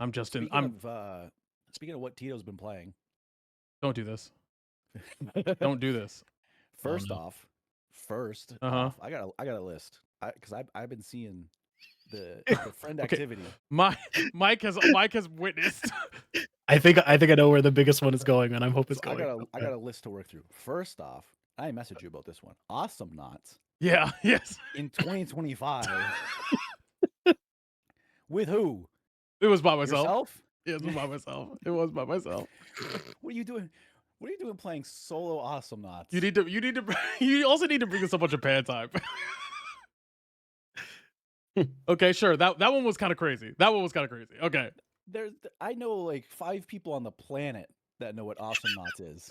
I'm Justin. Speaking of what Tito's been playing. Don't do this. Don't do this. First no. off, I got a list because I've been seeing the friend Okay. activity. Mike has witnessed. I think I know where the biggest one is going, and I hope it's So going. I got a list to work through. First off, I messaged you about this one. Awesome Knots Yeah. Yes. in 2025 with who? It was by myself. Yourself? Yeah, it was by myself. It was by myself. What are you doing? What are you doing playing solo Awesome Knots? You need to. You also need to bring this up on Japan time. Okay, sure. That one was kind of crazy. That one was kind of crazy. Okay. I know like 5 people on the planet that know what Awesome Knots is.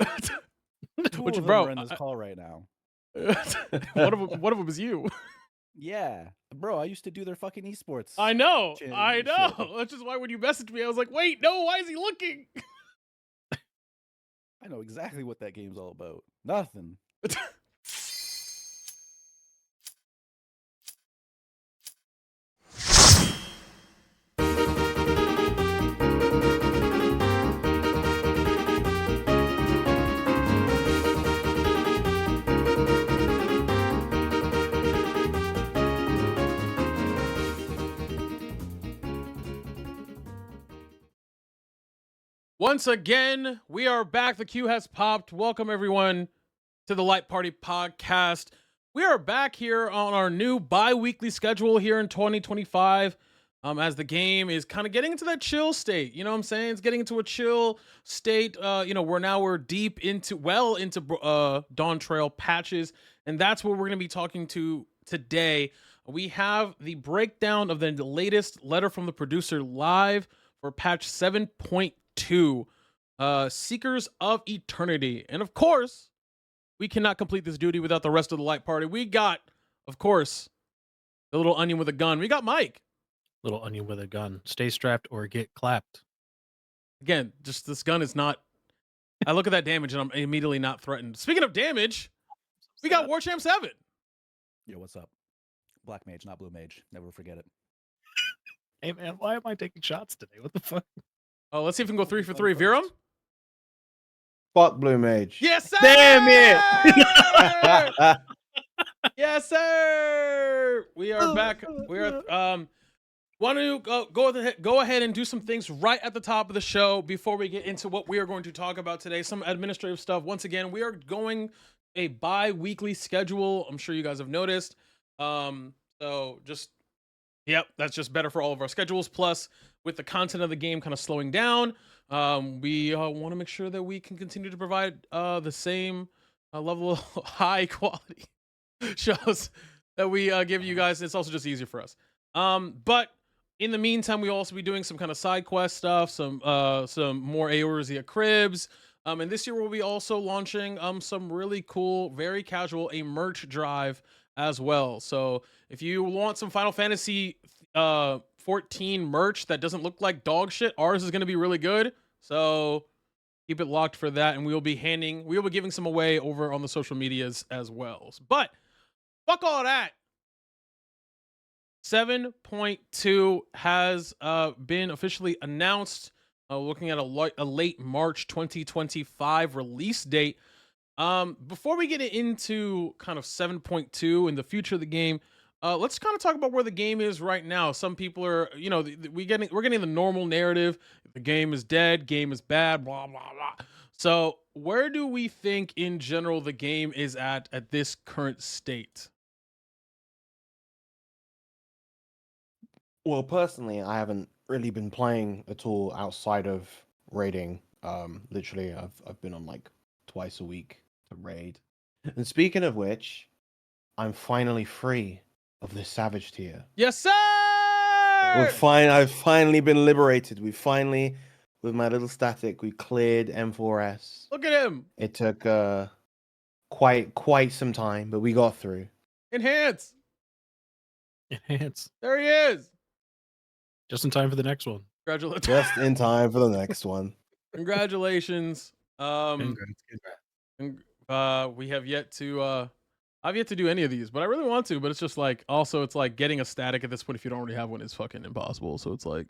Two Which, of them bro, are in this call right now. one of them is you. Yeah, bro, I used to do their fucking esports. I know. Shit. I know. That's just why when you messaged me, I was like, wait, no, why is he looking? I know exactly what that game's all about. Nothing. Once again, we are back. The queue has popped. Welcome, everyone, to the Light Party Podcast. We are back here on our new bi-weekly schedule here in 2025 as the game is kind of getting into that chill state. You know what I'm saying? It's getting into a chill state. We're deep into Dawn Trail patches, and that's what we're going to be talking to today. We have the breakdown of the latest letter from the producer live for patch 7.2. Seekers of Eternity. And of course, we cannot complete this duty without the rest of the Light Party. We got, of course, the little onion with a gun. We got Mike. Little onion with a gun. Stay strapped or get clapped. Again, just this gun is not. I look at that damage and I'm immediately not threatened. Speaking of damage, we got Warchamp 7. Yo, what's up? Black Mage, not Blue Mage. Never forget it. Hey man, why am I taking shots today? What the fuck? Oh, let's see if we can go 3 for 3. Virum? Fuck Blue Mage. Yes, sir! Damn it! Yes, sir! We are back. We are want to go ahead and do some things right at the top of the show before we get into what we are going to talk about today. Some administrative stuff. Once again, we are going a bi-weekly schedule. I'm sure you guys have noticed. So just that's just better for all of our schedules. Plus, with the content of the game kind of slowing down, we want to make sure that we can continue to provide the same level of high quality shows that we give you guys. It's also just easier for us. But in the meantime, we'll also be doing some kind of side quest stuff, some more Eorzea cribs. And this year we'll be also launching some really cool, very casual, a merch drive as well. So if you want some Final Fantasy 14 merch that doesn't look like dog shit, ours is going to be really good. So keep it locked for that, and we'll be giving some away over on the social medias as well. But fuck all that. 7.2 has been officially announced. Looking at a late March 2025 release date. Before we get into kind of 7.2 and the future of the game, let's kind of talk about where the game is right now. Some people are, we're getting the normal narrative. The game is dead, game is bad, blah blah blah. So where do we think in general the game is at this current state? Well, personally, I haven't really been playing at all outside of raiding. Literally, I've been on like twice a week to raid. And speaking of which, I'm finally free of the savage tier. Yes, sir. I've finally been liberated. We finally, with my little static, we cleared M4S. Look at him. It took quite some time, but we got through. Enhance. There he is. Just in time for the next one. Congratulations. Just in time for the next one. Congratulations. Congrats. We have yet to I've yet to do any of these, but I really want to, but it's just like, also it's like getting a static at this point if you don't already have one is fucking impossible. So it's like,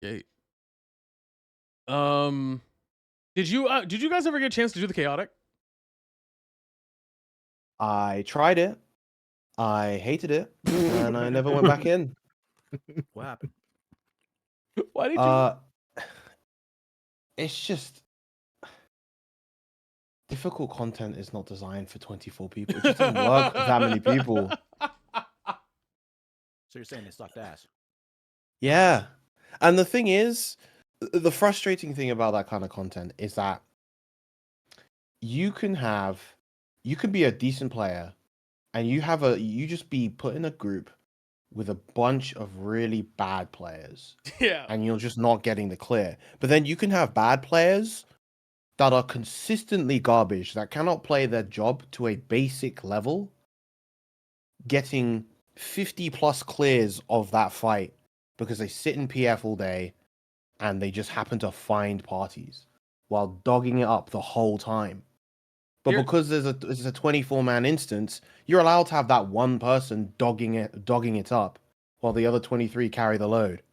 Gate. Did you guys ever get a chance to do the chaotic? I tried it. I hated it, and I never went back in. What happened? Why did you? It's just difficult content is not designed for 24 people. It just doesn't work with that many people. So you're saying they sucked ass? Yeah. And the thing is, the frustrating thing about that kind of content is that you can be a decent player and you just be put in a group with a bunch of really bad players Yeah. and you're just not getting the clear. But then you can have bad players that are consistently garbage, that cannot play their job to a basic level, getting 50 plus clears of that fight because they sit in PF all day and they just happen to find parties while dogging it up the whole time. But Here- because it's a 24-man instance, you're allowed to have that one person dogging it up while the other 23 carry the load.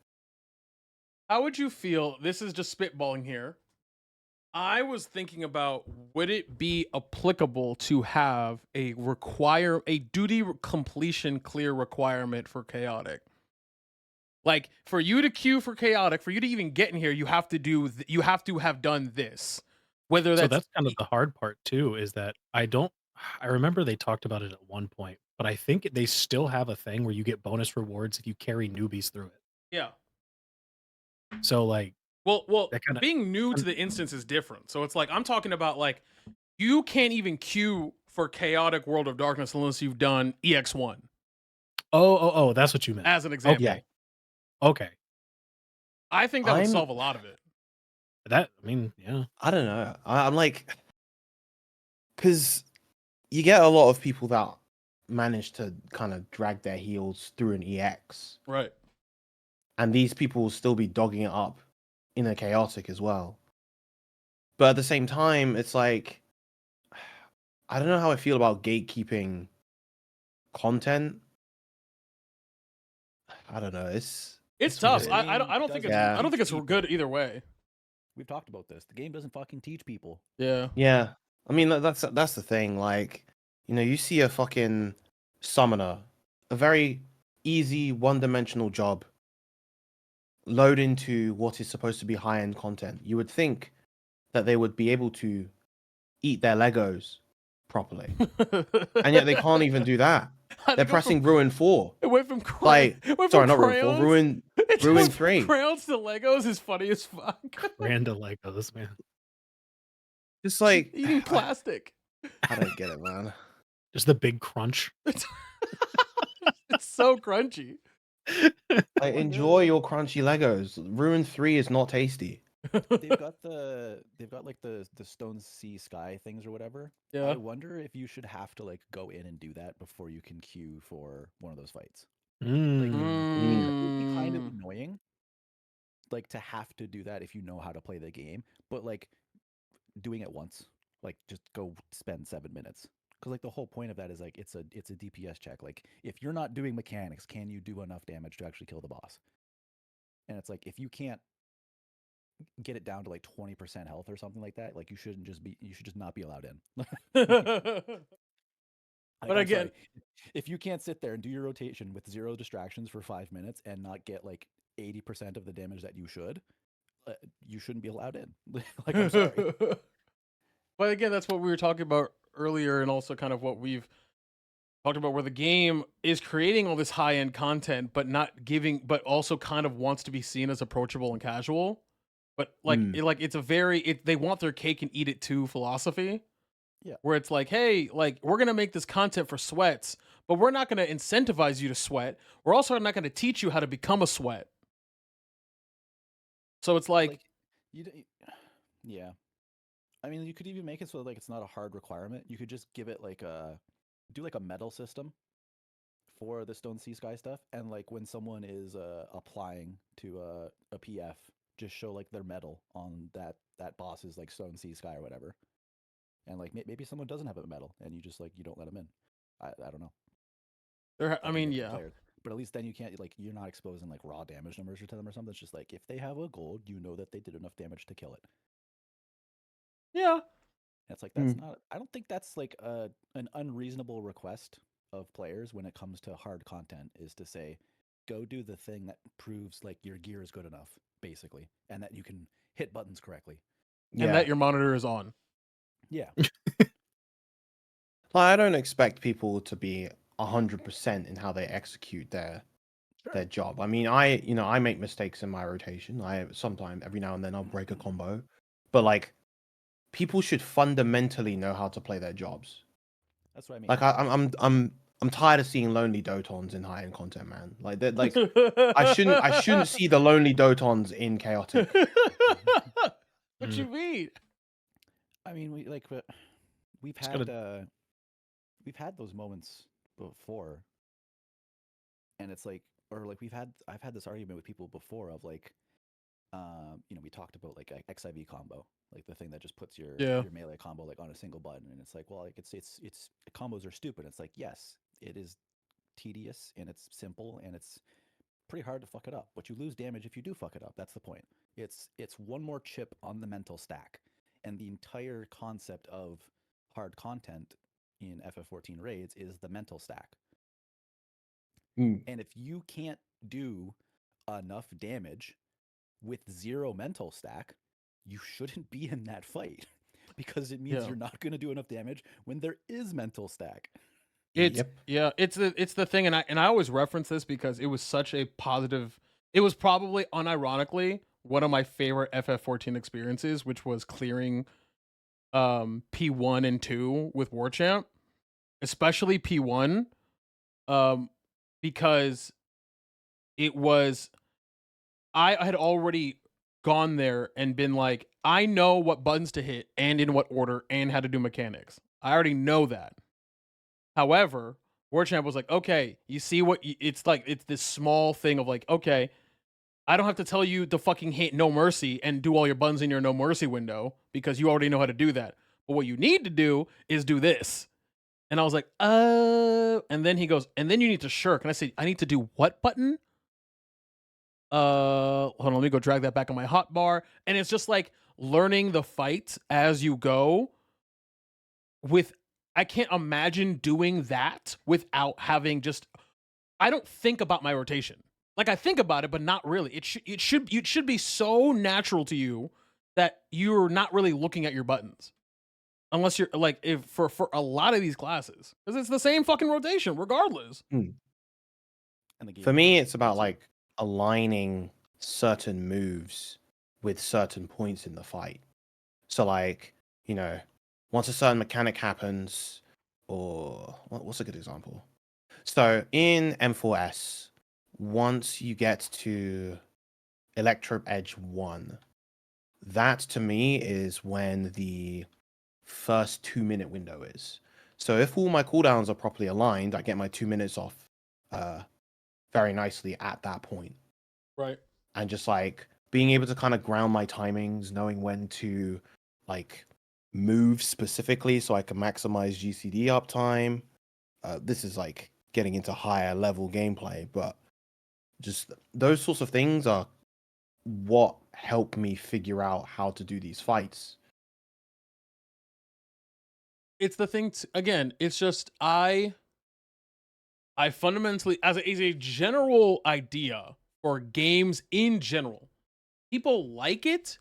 How would you feel? This is just spitballing here. I was thinking about, would it be applicable to have a duty completion clear requirement for chaotic? Like, for you to queue for chaotic, for you to even get in here, you have to have done this. Whether So that's that's kind of the hard part too, is that I remember they talked about it at one point, but I think they still have a thing where you get bonus rewards if you carry newbies through it. yeah. So like Well, that kind of being new to the instance is different. So it's like I'm talking about, like, you can't even queue for chaotic World of Darkness unless you've done EX1 oh, that's what you meant. as an example. Yeah. Okay. I think that would solve a lot of it. That, I mean, yeah. I don't know. I'm like, because you get a lot of people that manage to kind of drag their heels through an EX, Right. and these people will still be dogging it up in a chaotic as well. But at the same time, it's like, I don't know how I feel about gatekeeping content. I don't know. It's It's tough. weird. I don't think it's Yeah. I don't think it's People. good either way. We've talked about this. The game doesn't fucking teach people. Yeah. Yeah, I mean that's the thing. Like, you see a fucking summoner, a very easy one-dimensional job, load into what is supposed to be high-end content. You would think that they would be able to eat their Legos properly, and yet they can't even do that. They're pressing Ruin 4. It went from Sorry, not Ruin 4. Ruin 3. Crayons to Legos is funny as fuck. Random Legos, man. Just like Eating plastic. I don't get it, man. Just the big crunch. It's so crunchy. Like, enjoy your crunchy Legos. Ruin 3 is not tasty. They've got like the Stone Sea Sky things or whatever. Yeah. I wonder if you should have to like go in and do that before you can queue for one of those fights. Mm. It would be kind of Mm. annoying, like to have to do that if you know how to play the game. But like doing it once, like just go spend 7 minutes. Because like the whole point of that is like it's a DPS check. Like if you're not doing mechanics, can you do enough damage to actually kill the boss? And it's like if you can't get it down to like 20% health or something like that, like you should just not be allowed in. Like, But I'm again, sorry, if you can't sit there and do your rotation with 0 distractions for 5 minutes and not get like 80% of the damage that you shouldn't be allowed in. Like, I'm sorry. But again, that's what we were talking about earlier, and also kind of what we've talked about, where the game is creating all this high-end content, but but also kind of wants to be seen as approachable and casual. But like, they want their cake and eat it too philosophy. Yeah. Where it's like, hey, like, we're gonna make this content for sweats, but we're not gonna incentivize you to sweat. We're also not gonna teach you how to become a sweat. So it's like Yeah. I mean, you could even make it so like it's not a hard requirement. You could just give it like do like a medal system for the Stone Sea Sky stuff, and like when someone is applying to a PF, just show like their medal on that boss's like Stone Sea Sky or whatever. And like maybe someone doesn't have a medal, and you just like you don't let them in. I don't know. I mean, yeah. But at least then you can't like you're not exposing like raw damage numbers to them or something. It's just like if they have a gold, you know that they did enough damage to kill it. Yeah. And it's like that's not. I don't think that's like an unreasonable request of players when it comes to hard content. Is to say, go do the thing that proves like your gear is good enough, basically, and that you can hit buttons correctly. And that your monitor is on. Yeah. Like, I don't expect people to be 100% in how they execute their job. I mean, I make mistakes in my rotation. I sometimes every now and then I'll break a combo, but like people should fundamentally know how to play their jobs. That's what I mean. Like I'm tired of seeing lonely Dotons in high end content, man. Like they're like I shouldn't see the lonely Dotons in chaotic. What you mean? I mean, we've we've had those moments before, and it's like, or like I've had this argument with people before of like, we talked about like XIV combo, like the thing that just puts your melee combo like on a single button, and it's like, well, like it's combos are stupid. It's like, yes, it is tedious and it's simple and it's pretty hard to fuck it up, but you lose damage if you do fuck it up. That's the point. It's one more chip on the mental stack, and the entire concept of hard content in FF14 raids is the mental stack. And if you can't do enough damage with 0 mental stack, you shouldn't be in that fight because it means you're not going to do enough damage when there is mental stack. It's the thing, and I always reference this because it was such a positive. It was probably unironically one of my favorite FF14 experiences, which was clearing P1 and 2 with Warchamp, especially P1, because it was I had already gone there and been like, I know what buttons to hit and in what order and how to do mechanics. I already know that. However, Warchamp was like, okay, you see what it's like. It's this small thing of like, okay, I don't have to tell you to fucking hit No Mercy and do all your buttons in your No Mercy window because you already know how to do that. But what you need to do is do this. And I was like, and then he goes, and then you need to shirk. And I said, I need to do what button? Hold on, let me go drag that back on my hotbar. And it's just like learning the fight as you go I can't imagine doing that without having I don't think about my rotation. Like I think about it, but not really. It should be so natural to you that you're not really looking at your buttons. Unless you're like, if for a lot of these classes, because it's the same fucking rotation, regardless. And For me, it's about like aligning certain moves with certain points in the fight. So, like, once a certain mechanic happens, or what's a good example? So in M4S, once you get to Electro Edge 1, that to me is when the first 2-minute window is. So if all my cooldowns are properly aligned, I get my 2 minutes off very nicely at that point. Right. And just like being able to kind of ground my timings, knowing when to like move specifically so I can maximize GCD uptime. This is like getting into higher level gameplay, but just those sorts of things are what help me figure out how to do these fights. It's the thing, again, it's just, I fundamentally, as a general idea for games in general, people like it.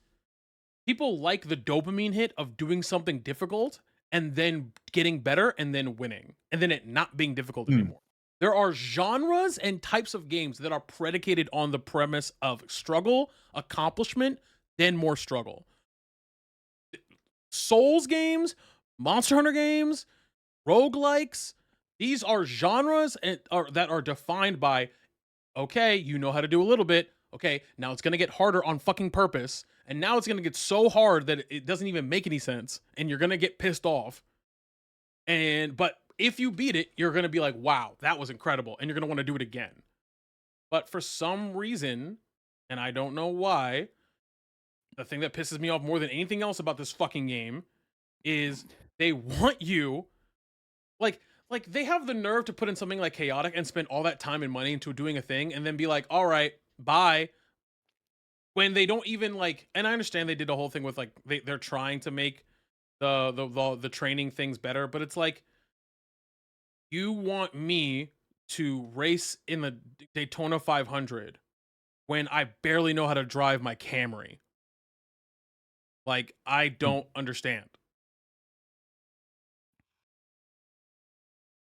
People like the dopamine hit of doing something difficult and then getting better and then winning and then it not being difficult anymore. There are genres and types of games that are predicated on the premise of struggle, accomplishment, then more struggle. Souls games, Monster Hunter games, roguelikes, these are genres that are defined by, okay, you know how to do a little bit. Okay, now it's going to get harder on fucking purpose. And now it's going to get so hard that it doesn't even make any sense. And you're going to get pissed off. But if you beat it, you're going to be like, wow, that was incredible. And you're going to want to do it again. But for some reason, and I don't know why, the thing that pisses me off more than anything else about this fucking game is they want you, like, like they have the nerve to put in something like chaotic and spend all that time and money into doing a thing and then be like, all right, bye. When they don't even like, and I understand they did a whole thing with like they're trying to make the training things better, but it's like, you want me to race in the Daytona 500 when I barely know how to drive my Camry? Like, I don't understand.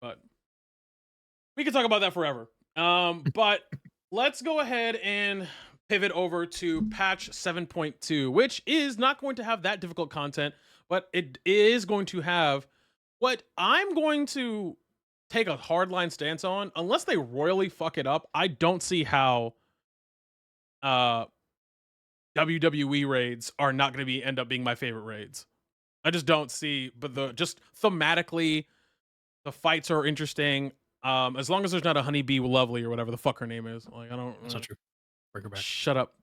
But we can talk about that forever. But let's go ahead and pivot over to patch 7.2, which is not going to have that difficult content, but it is going to have what I'm going to take a hardline stance on. Unless they royally fuck it up, I don't see how WWE raids are not going to end up being my favorite raids. I just don't see, but just thematically, the fights are interesting. As long as there's not a honeybee lovely or whatever the fuck her name is. Like, I don't. That's not true. Bring her back. Shut up.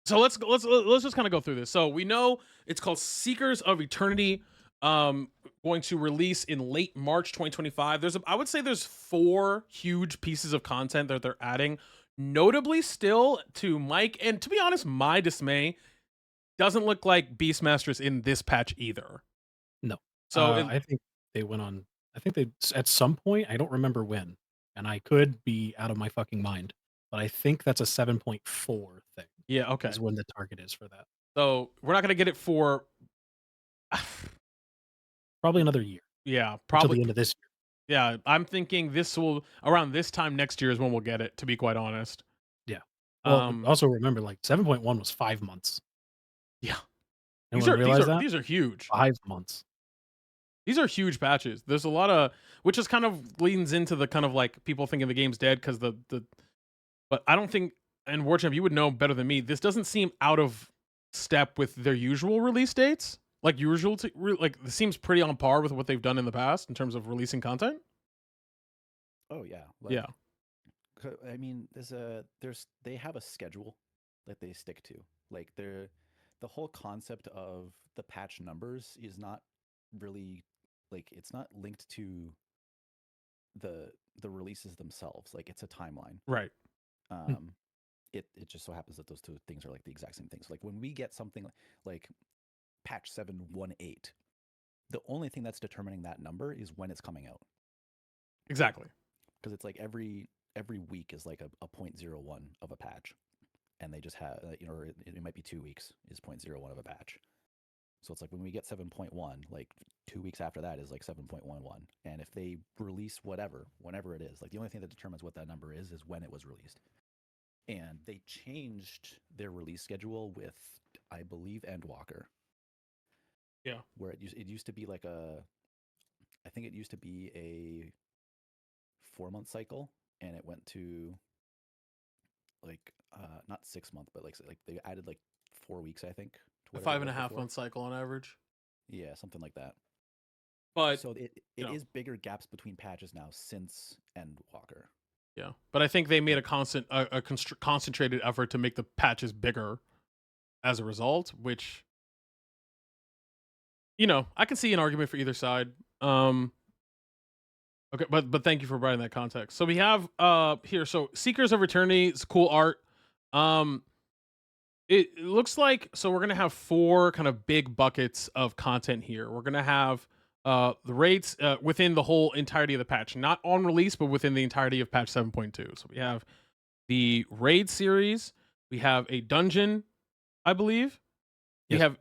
So let's just kind of go through this. So we know it's called Seekers of Eternity. Going to release in late March 2025. I would say there's 4 huge pieces of content that they're adding. Notably, still to Mike, and to be honest, my dismay, doesn't look like Beastmaster's in this patch either. No. So I think they went on. I think they at some point. I don't remember when, and I could be out of my fucking mind. But I think that's a 7.4 thing. Yeah. Okay. Is when the target is for that. So we're not gonna get it for probably another year. Yeah. Until Probably the end of this year. Yeah, I'm thinking this will around this time next year is when we'll get it. To be quite honest. Yeah. Well, also remember, like 7.1 was 5 months. Yeah. Anyone These are huge. 5 months. These are huge patches. There's a lot of, which is kind of leans into the kind of like people thinking the game's dead because but I don't think, and Warchamp, you would know better than me. This doesn't seem out of step with their usual release dates. Like this seems pretty on par with what they've done in the past in terms of releasing content. Oh yeah. Yeah. I mean, they have a schedule that they stick to. Like the whole concept of the patch numbers is not really like it's not linked to the releases themselves. Like it's a timeline. Right. It just so happens that those two things are like the exact same things. Like when we get something like patch 7.18, the only thing that's determining that number is when it's coming out. Exactly. Because it's like every week is like a 0.01 of a patch, and they just have it might be 2 weeks is 0.01 of a patch. So it's like when we get 7.1, like 2 weeks after that is like 7.11, and if they release whenever it is, like the only thing that determines what that number is when it was released. And they changed their release schedule with, I believe, Endwalker. Yeah. Where it used to be like I think it used to be a 4-month cycle, and it went to like not 6 month, but like they added like 4 weeks, I think. A 5.5 month cycle on average. Yeah, something like that. But so it is bigger gaps between patches now since Endwalker. Yeah, but I think they made a concentrated effort to make the patches bigger as a result, which I can see an argument for either side. Okay, but thank you for providing that context. So we have here, so Seekers of Eternity is cool art. It looks like, so we're gonna have 4 kind of big buckets of content here. We're gonna have the raids within the whole entirety of the patch, not on release, but within the entirety of patch 7.2. So we have the raid series, we have a dungeon, I believe. Yes.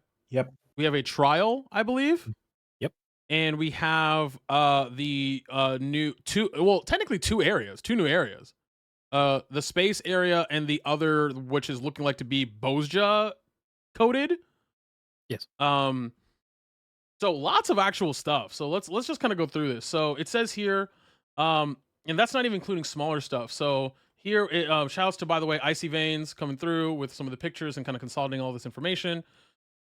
We have a trial, I believe. Yep. And we have the technically 2 new areas. The space area and the other, which is looking like to be Bozja coded. Yes. So lots of actual stuff. So let's just kind of go through this. So it says here, and that's not even including smaller stuff. So here, shouts to, by the way, Icy Veins coming through with some of the pictures and kind of consolidating all this information.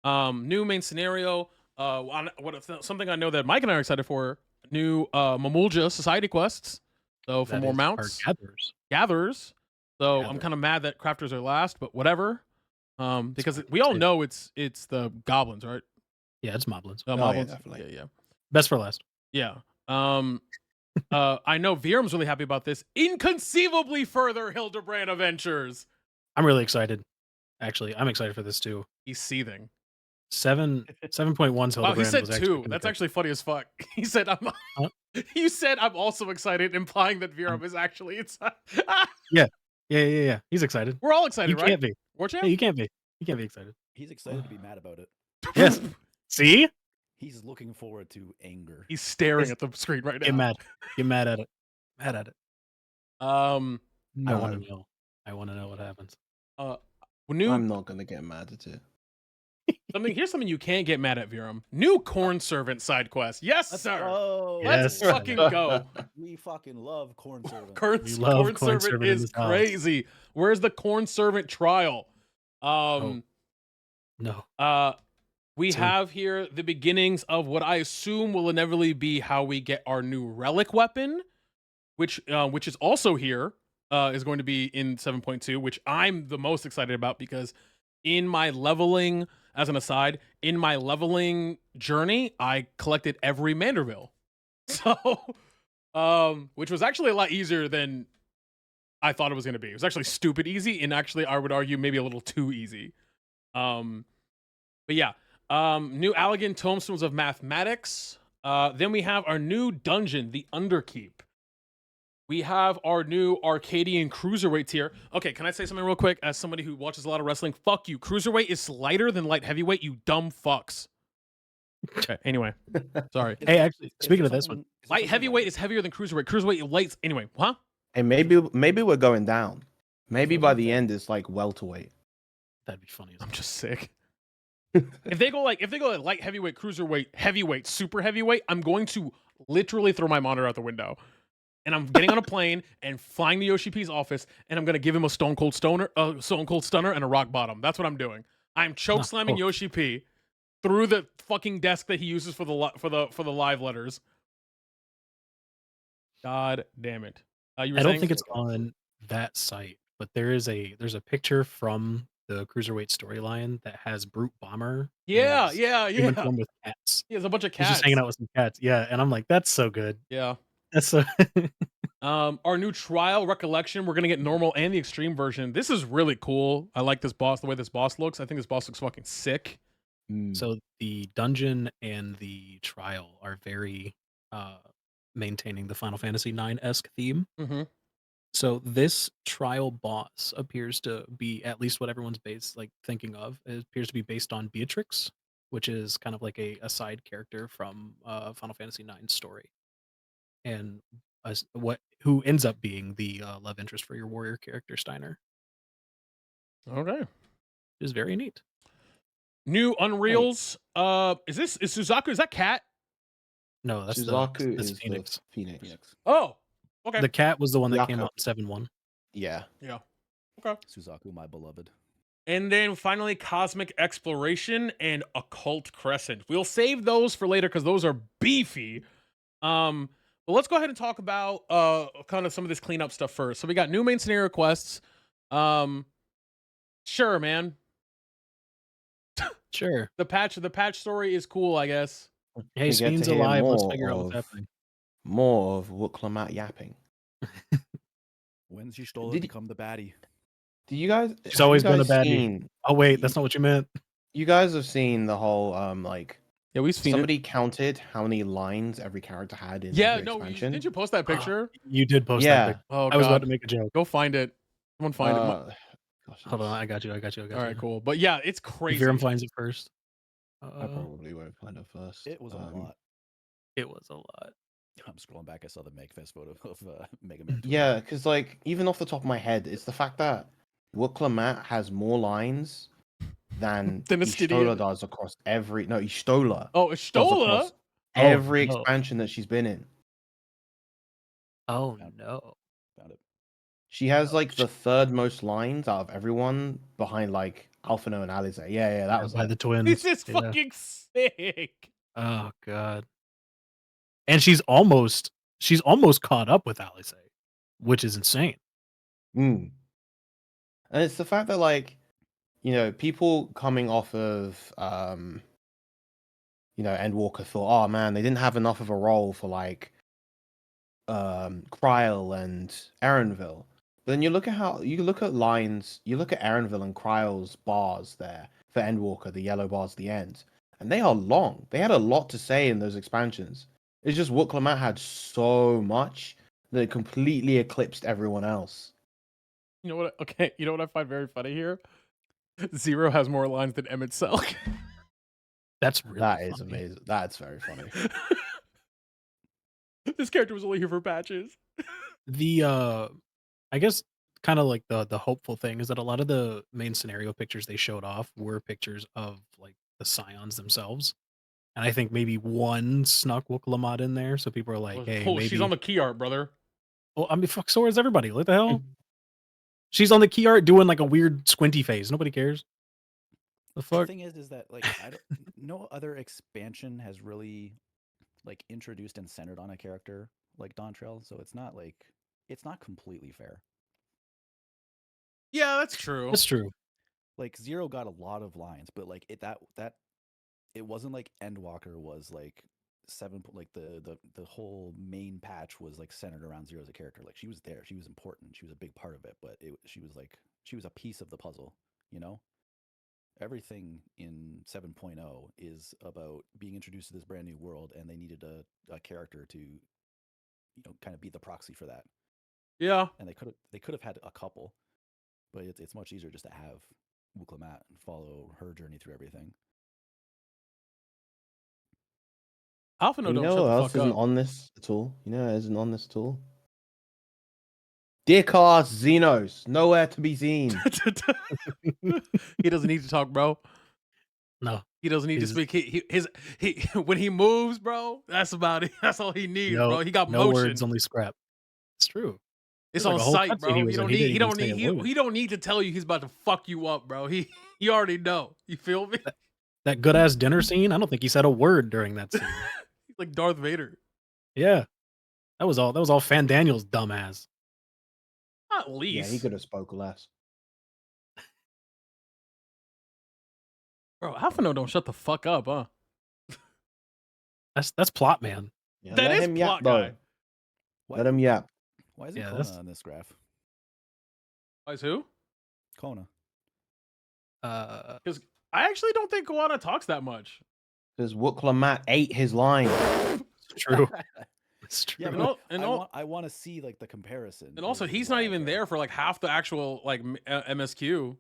New main scenario. Something I know that Mike and I are excited for. New Mamulja Society quests. So for more mounts. Gatherers. So I'm kind of mad that crafters are last, but whatever. Because we all know it's the goblins, right? Yeah, it's moblins. Yeah, definitely. Yeah. Best for last. Yeah. I know Virum's really happy about this. Inconceivably further Hildebrand Adventures. I'm really excited. Actually, I'm excited for this too. He's seething. 7.1's Wow, he Hildebrand said was two. actually That's good. actually funny as fuck. He said I'm. Huh? You said I'm also excited, implying that Virum is actually excited. Yeah. He's excited. We're all excited, You right? can't be. War Yeah, Champ? you can't be. You can't be excited. He's excited to be mad about it. Yes. See? He's looking forward to anger. He's staring It's- at the screen right now. Get mad. Get mad at it. Mad at it. Um, I want No. to know. I want to know what happens. new I'm not gonna get mad at it. Here's something you can't get mad at, Virum. New corn servant side quest. Yes, Let's sir. go. Let's Yes. fucking go. We fucking love corn servant. Corn, We love corn corn servant servant in is this house. crazy. Where's the corn servant trial? No. We So- have here the beginnings of what I assume will inevitably be how we get our new relic weapon, which is also here, is going to be in 7.2, which I'm the most excited about because in my leveling, as an aside, in my leveling journey, I collected every Manderville. So, which was actually a lot easier than I thought it was going to be. It was actually stupid easy, and actually, I would argue maybe a little too easy. But yeah, new Allegan Tomestones of Mathematics. Then we have our new dungeon, the Underkeep. We have our new Arcadian Cruiserweight tier. Okay, can I say something real quick? As somebody who watches a lot of wrestling, fuck you. Cruiserweight is lighter than light heavyweight, you dumb fucks. Okay, anyway, sorry. Hey, actually, Is speaking there of this something- one, is there Light something heavyweight like- is heavier than cruiserweight. Cruiserweight light. Anyway, huh? And maybe we're going down. Maybe So by you the think- end it's like welterweight. that'd be funny. I'm just sick. If they go like light heavyweight, cruiserweight, heavyweight, super heavyweight, I'm going to literally throw my monitor out the window. And I'm getting on a plane and flying to Yoshi P's office, and I'm gonna give him a Stone Cold Stunner, and a rock bottom. That's what I'm doing. I'm choke slamming cool. Yoshi P through the fucking desk that he uses for the live letters. God damn it! You were I don't saying? think it's on that site, but there's a picture from the Cruiserweight storyline that has Brute Bomber. in Yeah, his yeah, human yeah. form with cats. He has a bunch of He's cats. just hanging out with some cats. Yeah, and I'm like, that's so good. Yeah. That's so. Our new trial recollection, we're gonna get normal and the extreme version. This is really cool. I like this boss, the way this boss looks. I think this boss looks fucking sick. So the dungeon and the trial are very maintaining the Final Fantasy IX-esque theme. Mm-hmm. So this trial boss appears to be at least what everyone's thinking of. It appears to be based on Beatrix, which is kind of like a side character from Final Fantasy IX story, and who ends up being the love interest for your warrior character Steiner. Okay. Which is very neat. New Unreals. Is Suzaku? Is that Cat? No, that's Suzaku that's is Phoenix. the Phoenix. Phoenix. Oh, okay. The cat was the one that came Yako. out in 7.1. Yeah. Yeah. Okay. Suzaku, my beloved. And then finally, Cosmic Exploration and Occult Crescent. We'll save those for later because those are beefy. But let's go ahead and talk about kind of some of this cleanup stuff first. So we got new main scenario quests. Sure, man. Sure. The patch story is cool, I guess. Hey, We get to Speen's hear alive. Let's more figure out what's of- happening. More of Wooklamat yapping. When's Y'shtola Did he- become the baddie? Do you guys? She's have you always been a guys baddie. seen- Oh wait, that's not what you meant. You guys have seen the whole like Yeah, we've seen somebody counted how many lines every character had in it. Yeah, the no, expansion. didn't you post that picture? You did post Yeah. that. Pic. Oh, I was about God. to make a joke. Go find it. Someone find it. Gosh, Hold on, it's- I got you. All right, cool. But yeah, it's crazy. Virum finds it first. I probably won't find it first. It was a lot. It was a lot. I'm scrolling back. I saw the Megfest photo of Mega Man. 2. Yeah, because like even off the top of my head, it's the fact that Wooklamat has more lines than Than Astidia. Y'shtola does across every. No, Y'shtola. Oh, does Ishtola. across Oh, every no. expansion that she's been in. Oh Yeah. no. Found it. She has like the third most lines out of everyone behind like Alphino and Alize. Yeah, that was by it. the twins. This is Yeah. fucking sick. Oh god. And she's almost caught up with Alice, which is insane. Mm. And it's the fact that like, people coming off of Endwalker thought, oh man, they didn't have enough of a role for like Kryl and Erenville. But then you look at lines, you look at Erenville and Kryl's bars there for Endwalker, the yellow bars at the end, and they are long. They had a lot to say in those expansions. It's just Wuklammat had so much that it completely eclipsed everyone else. You know what? Okay, you know what I find very funny here? Zero has more lines than Emmett Selk. That's really That is funny. amazing. That's very funny. This character was only here for patches. The I guess kind of like the hopeful thing is that a lot of the main scenario pictures they showed off were pictures of like the scions themselves. And I think maybe one snuck Wuklamad in there, so people are like, "Hey, Oh, she's on maybe." the key art, brother. Oh, I mean, fuck. So is everybody. What the hell? She's on the key art doing like a weird squinty face. Nobody cares. The The fuck? thing is that like no other expansion has really like introduced and centered on a character like Dontrell, so it's not completely fair. Yeah, that's true. That's true. Like Zero got a lot of lines, but like that it wasn't like Endwalker was like like the whole main patch was like centered around Zero as a character. Like she was there, she was important, she was a big part of it, but she was a piece of the puzzle, you know? Everything in 7.0 is about being introduced to this brand new world, and they needed a character to, kind of be the proxy for that. Yeah. And they could have had a couple, but it's much easier just to have Wuklammat and follow her journey through everything. Alpha no You don't know shut what the else fuck isn't up. on this at all? You know what isn't on this at all? Dick ass Xenos, nowhere to be seen. He doesn't need to talk, bro. No. He doesn't need to He's- speak. He when he moves, bro, that's about it. That's all he needs, bro. He got no motion. words, only scrap. It's true. It's There's like on a whole sight, cutscene bro. he He was in, don't he need. didn't He even don't say a need. word. He don't need to tell you he's about to fuck you up, bro. He already know. You feel me? That good ass dinner scene. I don't think he said a word during that scene. He's like Darth Vader. Yeah, that was all Fan Daniel's dumbass. Not Yeah, least, he could have spoke less. bro. Alpha no don't shut the fuck up, huh? That's plot, man. Yeah, That let is him plot yap though. guy. Why, Let him yap. why isn't Yeah, Kona that's- on this graph? Why's who? Kona. Because I actually don't think Koana talks that much. Because Wuklammat ate his line. It's true. It's true. Yeah, And but al- and al- I want to see like the comparison. And also, is he's why not I even care. there for like half the actual like MSQ,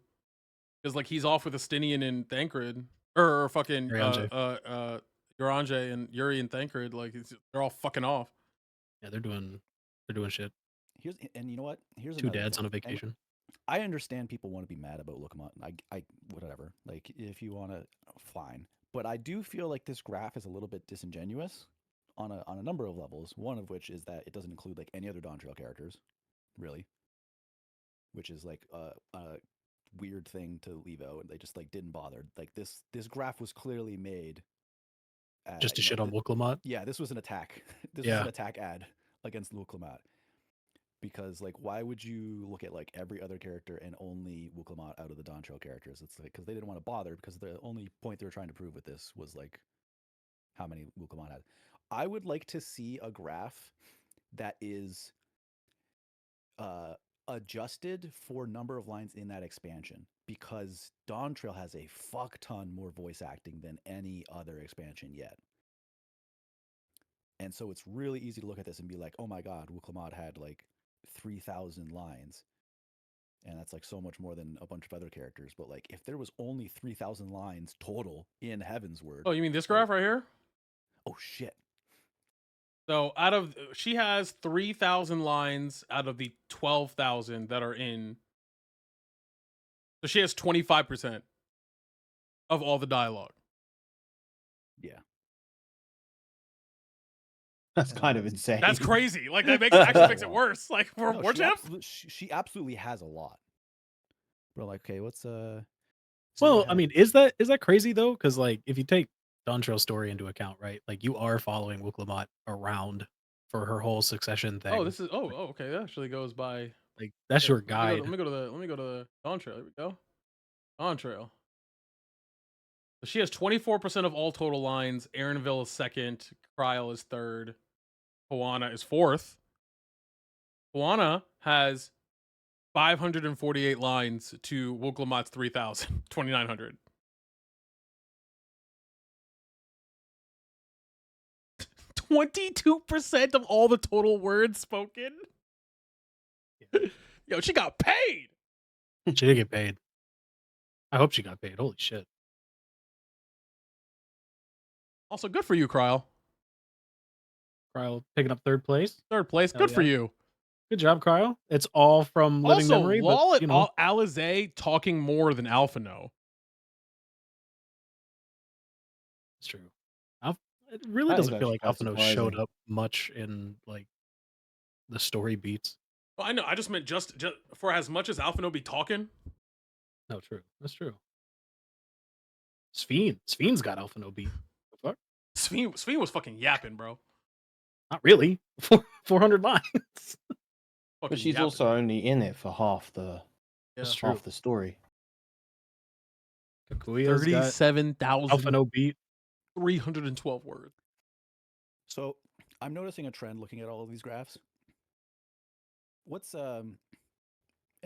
because like he's off with Estinian and Thancred, or fucking Urianger and Yuri and Thancred. Like they're all fucking off. Yeah, they're doing shit. And you know what? Here's Two another dads thing. on a vacation. I understand people want to be mad about Wuklammat. I whatever. Like if you want to, fine. But I do feel like this graph is a little bit disingenuous on a number of levels. One of which is that it doesn't include like any other Dawntrail characters, really, which is like a weird thing to leave out. They just like didn't bother. Like this graph was clearly made Just to shit on Wuklammat. Yeah, this was an attack. This was Yeah. an attack ad against Wuklammat. Because like, why would you look at like every other character and only Wuklammat out of the Dawntrail characters? It's like because they didn't want to bother, because the only point they were trying to prove with this was like how many Wuklammat had. I would like to see a graph that is adjusted for number of lines in that expansion, because Dawntrail has a fuck ton more voice acting than any other expansion yet. And so it's really easy to look at this and be like, oh my god, Wuklammat had like 3,000 lines. And that's like so much more than a bunch of other characters. But like, if there was only 3,000 lines total in Heavensward. Oh, you mean this graph right here? Oh shit. So she has 3,000 lines out of the 12,000 that are in. So she has 25% of all the dialogue. Yeah. That's kind of insane. That's crazy. Like that actually makes it worse. Like for No, War Champ. she absolutely has a lot. Bro, like, okay, what's Well, I mean, is that crazy though? Because like, if you take Dawntrail's story into account, right? Like, you are following Wuklammat around for her whole succession thing. Oh, this is okay. That actually goes by. like that's your guide. Let me go to the Dawn Trail. There we go. Dawn Trail. So she has 24% of all total lines. Erenville is second. Kryl is third. Koana is fourth. Juana has 548 lines to Wuklamot's 3,000, 2,900. 22% of all the total words spoken. Yo, she got paid. She did get paid. I hope she got paid. Holy shit. Also, good for you, Cryle. Cryo picking up third place. Third place. Hell Good for yeah. you. Good job, Cryo. It's all from living Also, memory, lol but at you know, Alizé talking more than Alphino. it's true. It really That is doesn't feel actually like quite Alphino showed surprising. up much in like the story beats. Well, I know. I just meant just for as much as Alphino be talking. No, true. That's true. Sphene got Alphino beat. The fuck? Sphene was fucking yapping, bro. Not really. 400 lines. Fucking But she's yapping. also only in it for half the That's Yeah. true. half the story. Kakuya's got 37,312 Alphino beat. words. So I'm noticing a trend looking at all of these graphs. What's and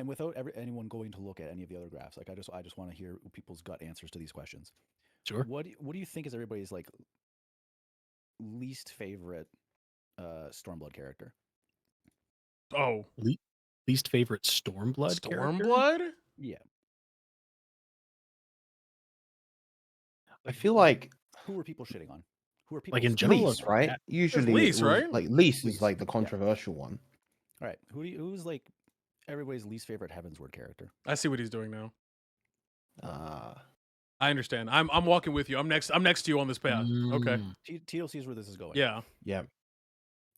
without anyone going to look at any of the other graphs, like I just want to hear people's gut answers to these questions. Sure. What do you think is everybody's like least favorite Stormblood character? Oh, Least favorite Stormblood character? Stormblood? Yeah. I feel like Who are people shitting on? Who are people Like in saying- general, Lease, right? Yeah. Usually Lease, it was, right? like Lease Lease, is like the yeah. controversial one. All right. Who's like everybody's least favorite Heavensward character? I see what he's doing now. Uh I understand. I'm walking with you. I'm next to you on this path. Okay. Mm. Tito sees where this is going. Yeah. yeah.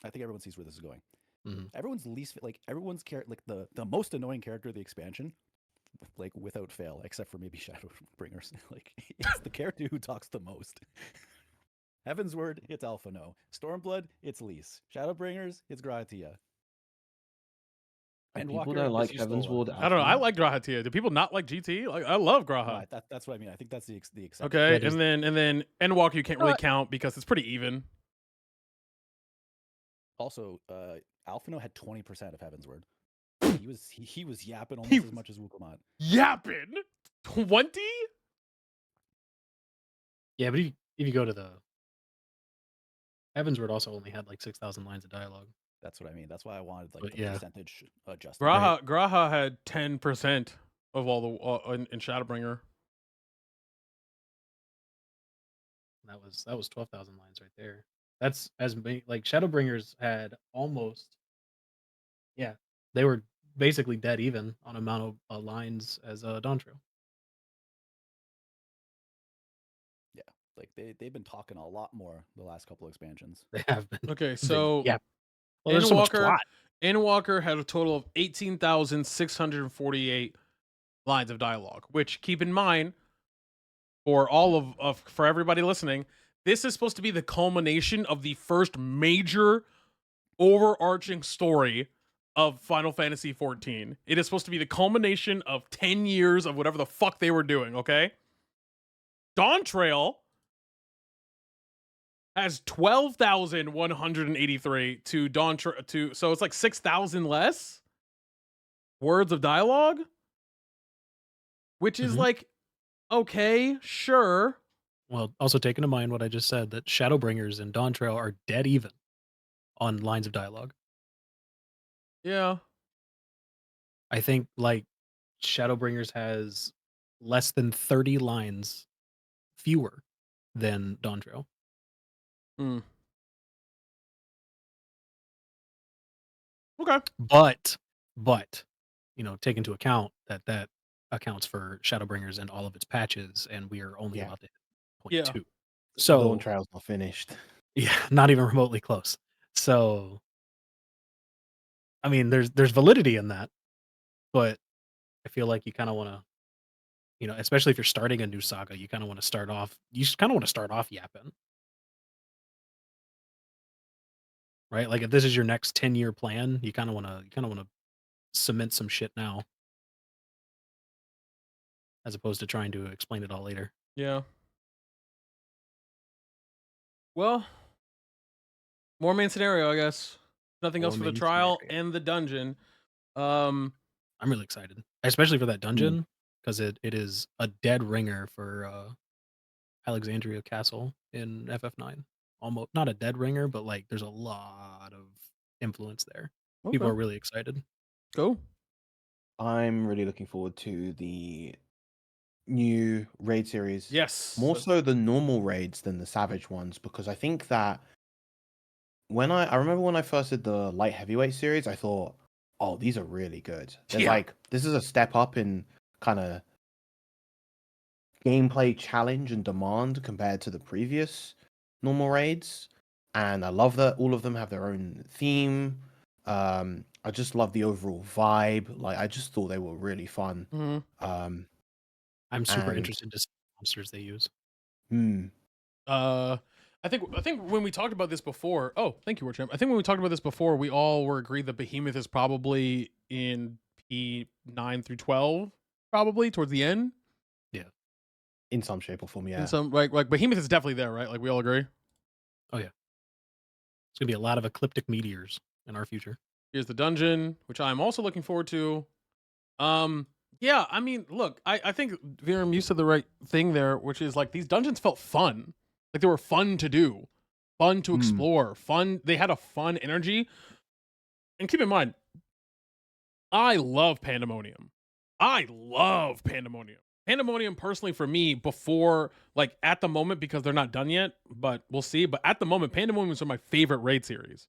I think everyone sees where this is going. Mhm. Everyone's least like everyone's like the most annoying character of the expansion, like without fail, except for maybe Shadowbringers. Like it's the character who talks the most. Heavensward, it's Alphino. Stormblood, it's Lise. Shadowbringers, it's Gratia. And And people Walker, don't it's like Yustola. Heavensward. I don't know. I like Grahatia. Do people not like GT? Like I love No, Graha. that's what I mean. I think that's the exception. Okay, That is- and then Endwalker you can't really count because it's pretty even. Also, Alphino had 20% of Heavensward. He was yapping almost He as was- much as Wukomot. Yapping 20. Yeah, but if you go to the Heavensward also only had like 6,000 lines of dialogue. That's what I mean. That's why I wanted like But the yeah. percentage adjustment. Graha had 10% of all the in Shadowbringer. That was 12,000 lines right there. That's as many like Shadowbringers had almost. Yeah, they were basically dead even on amount of lines as Dawn Trail. Like they've been talking a lot more the last couple expansions. They have been. Okay, so yeah. Well, there's so much Endwalker plot. Endwalker had a total of 18,648 lines of dialogue, which keep in mind for all of for everybody listening, this is supposed to be the culmination of the first major overarching story of Final Fantasy XIV. It is supposed to be the culmination of 10 years of whatever the fuck they were doing, okay? Dawn Trail has 12,183 to so it's like 6,000 less words of dialogue, which is Mhm. like, okay, sure. Well, also taking to mind what I just said that Shadowbringers and Dawn Trail are dead even on lines of dialogue. Yeah. I think like Shadowbringers has less than 30 lines fewer than Dawn Trail. Okay. But you know, take into account that accounts for Shadowbringers and all of its patches, and we are only Yeah. about to hit Yeah. 0.2. Dawn So Trail's not finished. yeah, not even remotely close. So I mean, there's validity in that, but I feel like you kind of want to, you know, especially if you're starting a new saga, you kind of want to start off. You kind of want to start off yapping, right? Like if this is your next 10-year plan, you kind of want to cement some shit now, as opposed to trying to explain it all later. Yeah. Well, more main scenario, I guess. Nothing else for the main trial scenario. and the dungeon. Um, I'm really excited, especially for that Mm. dungeon because it is a dead ringer for Alexandria Castle in FF9. Almost not a dead ringer, but like there's a lot of influence there. People okay, are really excited. cool. I'm really looking forward to the new raid series. Yes. More so the normal raids than the savage ones, because I think that I remember when I first did the light heavyweight series, I thought, oh, these are really good. There's Yeah. like this is a step up in kind of gameplay challenge and demand compared to the previous normal raids. And I love that all of them have their own theme. I just love the overall vibe. Like I just thought they were really fun. Mhm. I'm super And interested to see the monsters they use. hmm, I think when we talked about this before. Oh, thank you, Warchamp. I think when we talked about this before, we all were agreed that Behemoth is probably in P9 through 12, probably towards the end. in some shape or form, yeah. In some like Behemoth is definitely there, right? Like we all agree. Oh yeah, it's gonna be a lot of ecliptic meteors in our future. Here's the dungeon, which I'm also looking forward to. Yeah, I mean, look, I think Viram, you said the right thing there, which is like these dungeons felt fun. Like they were fun to do, fun to Mm. explore, fun. They had a fun energy. And keep in mind, I love Pandemonium. I love Pandemonium. Pandemonium personally for me before like at the moment because they're not done yet, but we'll see. But at the moment, Pandemonium was my favorite raid series.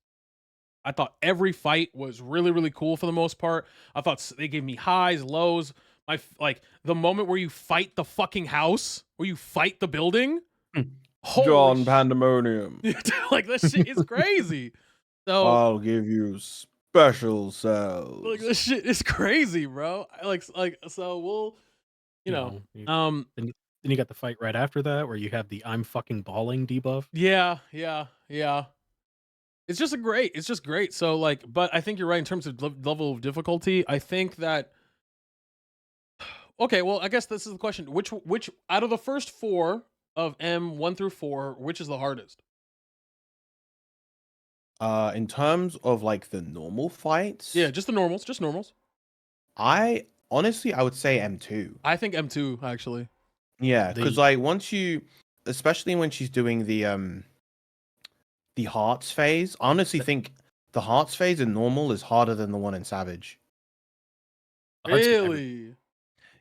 I thought every fight was really, really cool for the most part. I thought they gave me highs, lows. Like the moment where you fight the fucking house, where you fight the building. Holy Pandemonium. like that shit is crazy. So I'll give you special cells. like this shit is crazy, bro. Like so we'll Then you got the fight right after that where you have the I'm fucking balling debuff. yeah. It's just great. So like, but I think you're right in terms of level of difficulty. I think that okay, well, I guess this is the question. Which out of the first 4 of M1 through 4, which is the hardest? In terms of like the normal fights, Yeah, just the normals, just normals. I honestly I would say M2. I think M2 actually. Yeah, The- because like once you, especially when she's doing the hearts phase, I honestly think the hearts phase in normal is harder than the one in savage. Hearts get Really?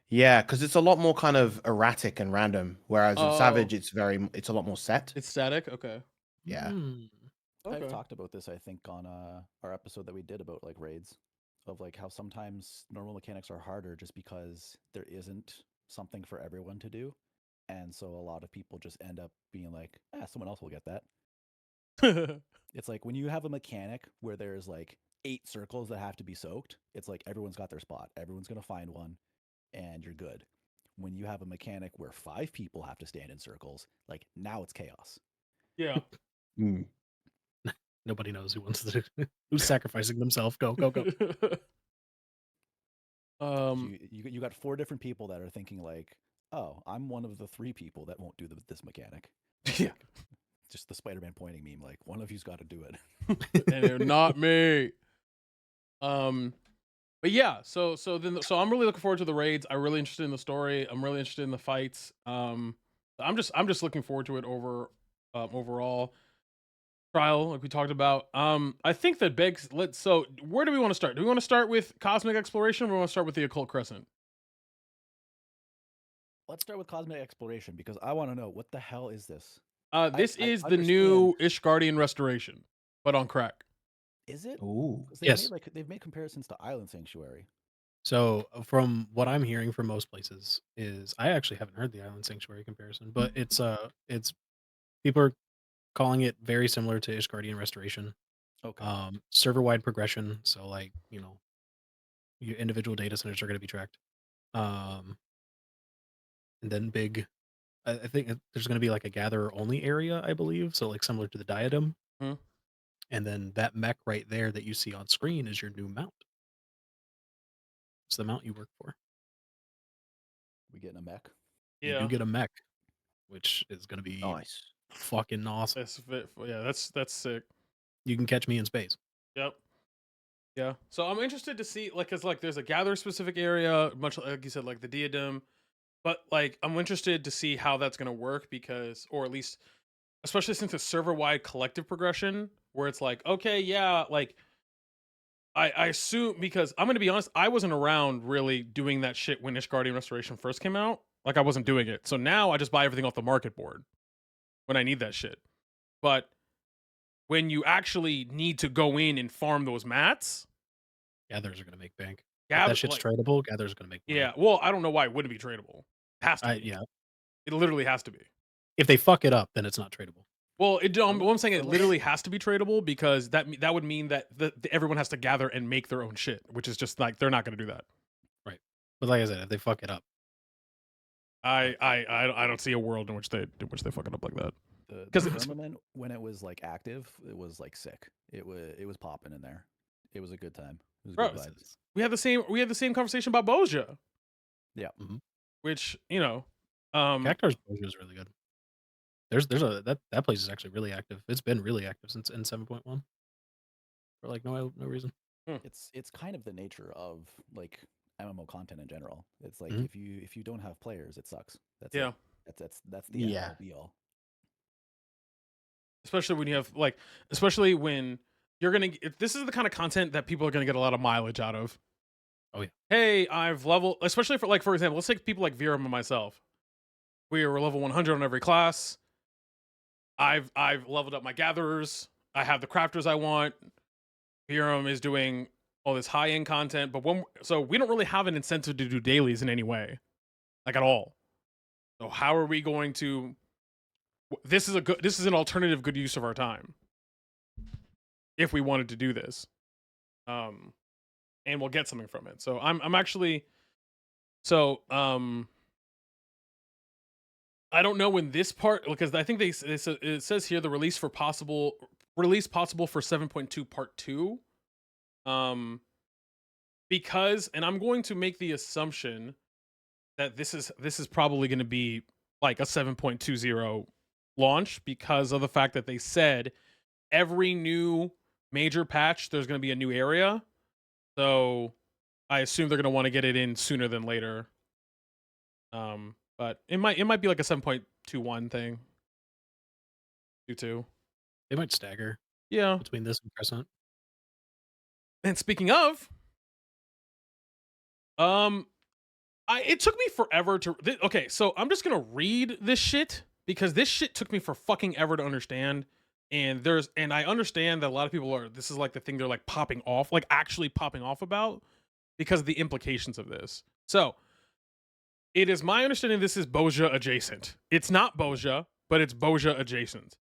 Yeah, because it's a lot more kind of erratic and random, whereas in Oh, savage it's it's a lot more set. it's static. Okay. Yeah. Mm. Okay. I've talked about this, I think, on our episode that we did about like raids, of like how sometimes normal mechanics are harder just because there isn't something for everyone to do, and so a lot of people just end up being like, someone else will get that. It's like when you have a mechanic where there's like 8 circles that have to be soaked, it's like everyone's got their spot, everyone's gonna find one, and you're good. When you have a mechanic where 5 people have to stand in circles, like now it's chaos. Yeah. Mm. Nobody knows who's sacrificing themselves. Go, go, go. So you got 4 different people that are thinking like, oh, I'm one of the 3 people that won't do this mechanic. Yeah. Just the Spider-Man pointing meme, like one of you's got to do it. And they're not me. But yeah, so I'm really looking forward to the raids. I'm really interested in the story. I'm really interested in the fights. I'm just looking forward to it overall. Trial, like we talked about. I think that begs. So where do we want to start? Do we want to start with cosmic exploration, or do we want to start with the occult crescent? Let's start with cosmic exploration because I want to know what the hell is this? This I is the new understand. Ishgardian restoration, but on crack. Is it? Ooh. 'Cause Yes. they've made comparisons to Island Sanctuary. So from what I'm hearing from most places is I actually haven't heard the Island Sanctuary comparison, but it's people are calling it very similar to Ishgardian Restoration. Okay. Server wide progression, so like, your individual data centers are going to be tracked. And then I think there's going to be like a gatherer only area, I believe, so like similar to the Diadem. Hmm. And then that mech right there that you see on screen is your new mount. It's the mount you work for. We getting a mech. You do get a mech, which is going to be Nice. fucking awesome. That's sick. You can catch me in space. Yep. Yeah. So I'm interested to see, like, cause like there's a gather specific area, much like you said, like the diadem. But like I'm interested to see how that's gonna work because, or at least, especially since it's server wide collective progression, where it's like, okay, yeah, like I assume because I'm gonna be honest, I wasn't around really doing that shit when Ishgardian Restoration first came out. Like I wasn't doing it. So now I just buy everything off the market board when I need that shit. But when you actually need to go in and farm those mats, Gatherers are gonna make bank. If gather that shit's like tradable, gatherers are gonna make money. yeah. Well, I don't know why it wouldn't be tradable. It has to be. Yeah. It literally has to be. If they fuck it up, then it's not tradable. Well, what I'm saying, Or it like- literally has to be tradable because that would mean that everyone has to gather and make their own shit, which is just like they're not going to do that. But like I said, if they fuck it up, I don't see a world in which they fuck it up like that. The 'Cause it's- firmament, when it was like active, it was like sick. It was popping in there. It was a good time. It was Bro, good vibes. We had the same conversation about Boja. Yeah. Mhm. Which you know, Cactar's Boja is really good. There's a that place is actually really active. It's been really active since in 7.1 for like no reason. It's kind of the nature of like MMO content in general. It's like Mhm. if you don't have players, it sucks. That's Yeah. it. That's the end Yeah. all be all. especially when you have like, especially when you're gonna. If this is the kind of content that people are gonna get a lot of mileage out of. Oh, yeah. Hey, I've leveled, especially for like, for example, let's take people like Virum and myself. We were level 100 on every class. I've leveled up my gatherers. I have the crafters I want. Virum is doing all this high end content, but so we don't really have an incentive to do dailies in any way, like at all. So how are we going to? This is an alternative good use of our time. If we wanted to do this, and we'll get something from it. So I'm actually, so I don't know when this part, because I think it says here the release possible for 7.2 part 2. Because, and I'm going to make the assumption that this is probably going to be like a 7.20 launch because of the fact that they said every new major patch there's going to be a new area. So I assume they're going to want to get it in sooner than later. But it might be like a 7.21 thing. 22. They might stagger Yeah. between this and Crescent. And speaking of, it took me forever to. Okay, so I'm just gonna read this shit because this shit took me for fucking ever to understand. And I understand that a lot of people this is like the thing they're like popping off, like actually popping off about because of the implications of this. So it is my understanding this is Boja adjacent. It's not Boja, but it's Boja adjacent.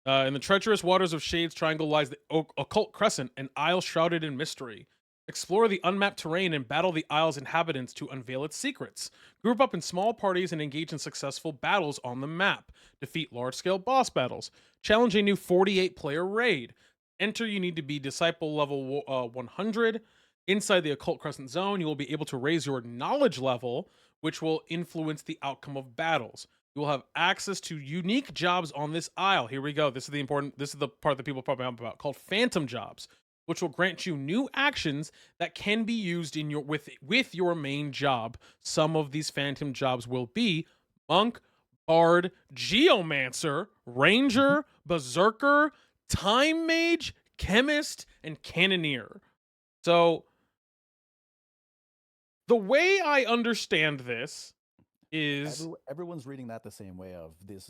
In the treacherous waters of Shades Triangle lies the occult crescent, an isle shrouded in mystery. Explore the unmapped terrain and battle the isle's inhabitants to unveil its secrets. Group up in small parties and engage in successful battles on the map. Defeat large-scale boss battles. Challenge a new 48-player raid. Enter, you need to be Disciple level 100. Inside the Occult Crescent Zone, you will be able to raise your knowledge level, which will influence the outcome of battles. You will have access to unique jobs on this isle. Here we go. This is the part that people probably about, called phantom jobs, which will grant you new actions that can be used in your with your main job. Some of these phantom jobs will be monk, bard, geomancer, ranger, berserker, time mage, chemist, and cannoneer. So the way I understand this is Everyone's reading that the same way of these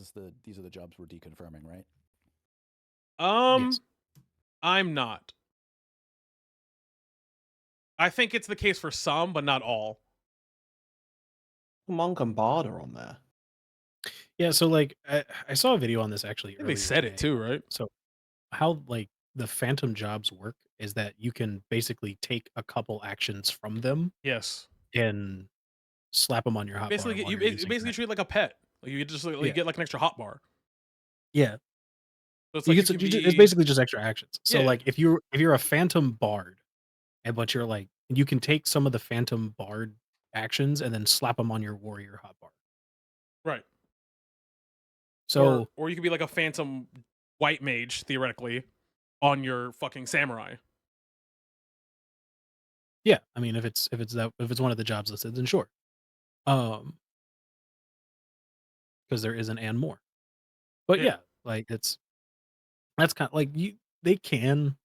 are the jobs we're deconfirming, right? Yes. I'm not. I think it's the case for some, but not all. Monk and Bard are on there. Yeah, so like I saw a video on this actually I think earlier they said it today. too, right? So how like the phantom jobs work is that you can basically take a couple actions from them Yes. and slap them on your hotbar. Basically, while you you're using basically that. treat it like a pet. Like you just Yeah. get like an extra hot bar. Yeah, So it's you like get it's basically just extra actions. So Yeah. like if you're a phantom bard, but you're like you can take some of the phantom bard actions and then slap them on your warrior hotbar. right. So Or you could be like a phantom white mage theoretically on your fucking samurai. Yeah, I mean, if it's one of the jobs listed, then sure. Um, because there is an and more. But Yeah. yeah, like that's kind of like they can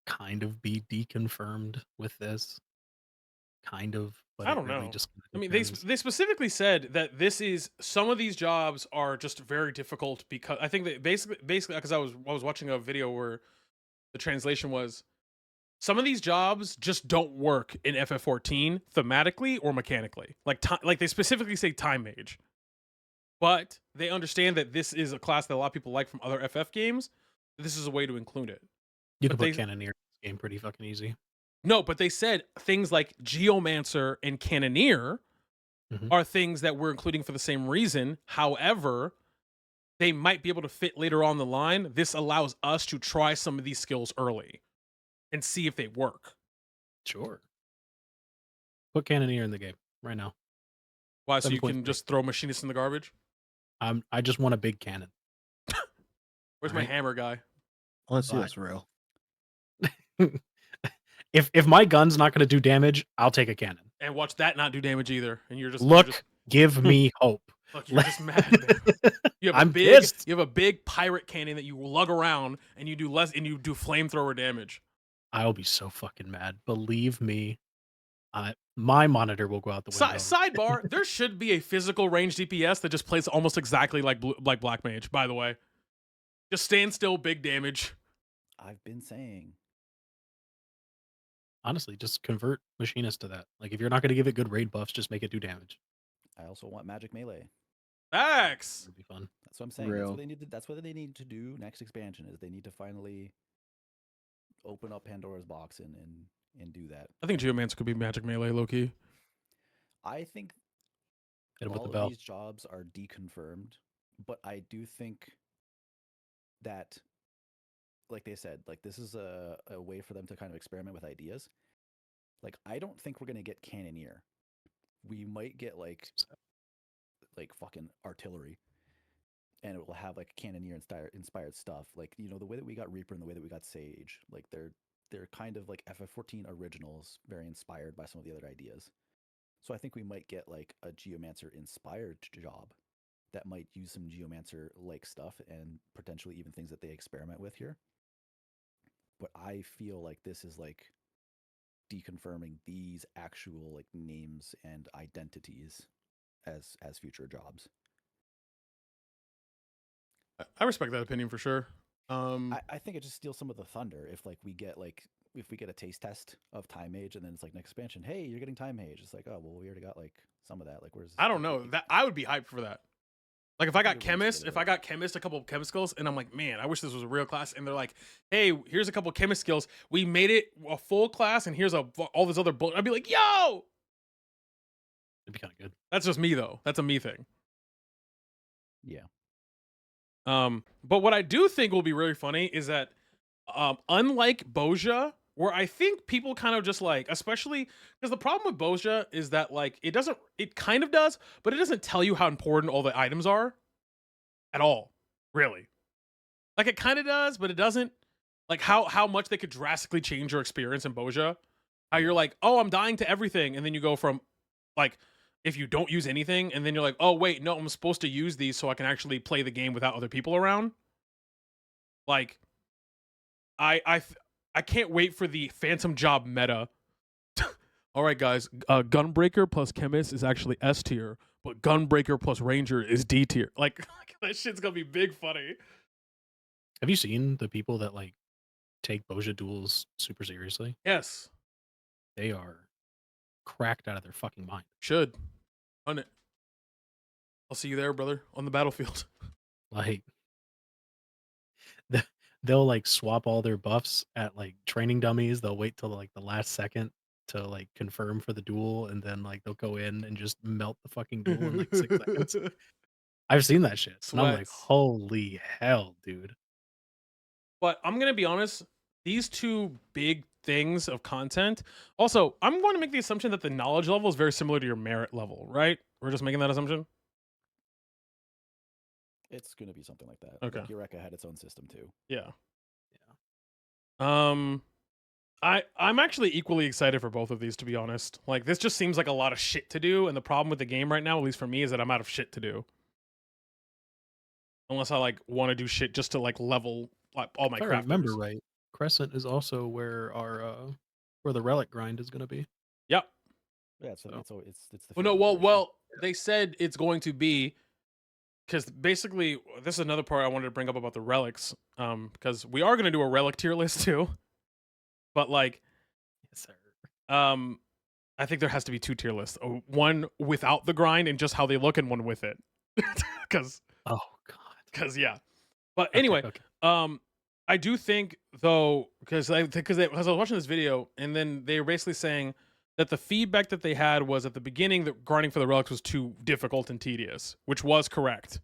kind of be deconfirmed with this, kind of, but I it don't really know. just kinda I mean, depends. they specifically said that this is some of these jobs are just very difficult because I think that basically because I was watching a video where the translation was some of these jobs just don't work in FF14 thematically or mechanically. Like they specifically say time mage, but they understand that this is a class that a lot of people like from other FF games. This is a way to include it. You But can put they Cannoneer in this game pretty fucking easy. no, but they said things like Geomancer and Cannoneer Mhm. are things that we're including for the same reason. However, they might be able to fit later on the line. This allows us to try some of these skills early and see if they work. Sure. Put Cannoneer in the game right now. Why? So you can 7.3. just throw machinists in the garbage? I just want a big cannon. Where's my Alright? hammer guy? Let's see Right. what's real. If my gun's not gonna do damage, I'll take a cannon. And watch that not do damage either. And you're just Look, give me hope. look, you're just mad, man. You have I'm pissed. you have a big pirate cannon that you lug around and you do flamethrower damage. I'll be so fucking mad. Believe me, my monitor will go out the window. Sidebar: there should be a physical range DPS that just plays almost exactly like like Black Mage. By the way, just stand still, big damage. I've been saying. Honestly, just convert Machinist to that. Like, if you're not gonna give it good raid buffs, just make it do damage. I also want magic melee. Facts. It'd be fun. That's what I'm saying. That's Real. what they need to. That's what they need to do next expansion. Is they need to finally open up Pandora's box and do that. I think Geomancer could be magic melee, low key. I think Hit him with all the of bell. these jobs are deconfirmed, but I do think that, like they said, like this is a way for them to kind of experiment with ideas. Like I don't think we're gonna get Cannoneer. We might get like fucking artillery, and it will have like Cannoneer inspired stuff. Like the way that we got Reaper and the way that we got Sage. Like they're kind of like FF14 originals, very inspired by some of the other ideas. So I think we might get like a Geomancer inspired job that might use some Geomancer like stuff and potentially even things that they experiment with here. But I feel like this is like deconfirming these actual like names and identities as future jobs. I respect that opinion for sure. I think it just steals some of the thunder if we get a taste test of Time Mage and then it's like next expansion, hey, you're getting Time Mage. It's like, oh well, we already got like some of that. Like where's I don't know that I would be hyped for that. Like if I got Everyone's chemist, really if I got chemist, a couple of chemist skills, and I'm like, man, I wish this was a real class. And they're like, hey, here's a couple of chemist skills. We made it a full class, and here's all this other bull. I'd be like, yo, It'd be kind of good. that's just me though. That's a me thing. Yeah. But what I do think will be really funny is that, unlike Boja, where I think people kind of just like, especially because the problem with Boja is that like it kind of does, but it doesn't tell you how important all the items are at all, really. Like it kind of does, but it doesn't. Like how much they could drastically change your experience in Boja. How you're like, oh, I'm dying to everything, and then you go from like if you don't use anything, and then you're like, oh wait, no, I'm supposed to use these so I can actually play the game without other people around. Like, I can't wait for the Phantom Job meta. All right, guys, Gunbreaker plus Chemist is actually S tier, but Gunbreaker plus Ranger is D tier. Like that shit's gonna be big funny. Have you seen the people that like take Boja duels super seriously? Yes, They are cracked out of their fucking mind. should. On it. I'll see you there, brother, on the battlefield. Like they'll like swap all their buffs at like training dummies. They'll wait till like the last second to like confirm for the duel, and then like they'll go in and just melt the fucking duel in like 6 seconds. I've seen that shit. And I'm like, Sweats. holy hell, dude. But I'm gonna be honest, these two big things of content. Also, I'm going to make the assumption that the knowledge level is very similar to your merit level, right? We're just making that assumption. It's gonna be something like that. Okay. Like Eureka had its own system too. Yeah. Yeah. I'm actually equally excited for both of these, to be honest. Like, this just seems like a lot of shit to do, and the problem with the game right now, at least for me, is that I'm out of shit to do. Unless I like want to do shit just to like level like all my If I remember crafters. right, Crescent is also where the relic grind is going to be. Yep. Yeah, so So- it's the Well, no, field well, operation. well, they said it's going to be because basically this is another part I wanted to bring up about the relics. Because we are going to do a relic tier list too, but like, Yes, sir. I think there has to be 2 tier lists: one without the grind and just how they look, and one with it. Because Oh God. yeah. But Okay, anyway, okay. I do think though, because I was watching this video, and then they were basically saying that the feedback that they had was at the beginning that grinding for the relics was too difficult and tedious, which was correct.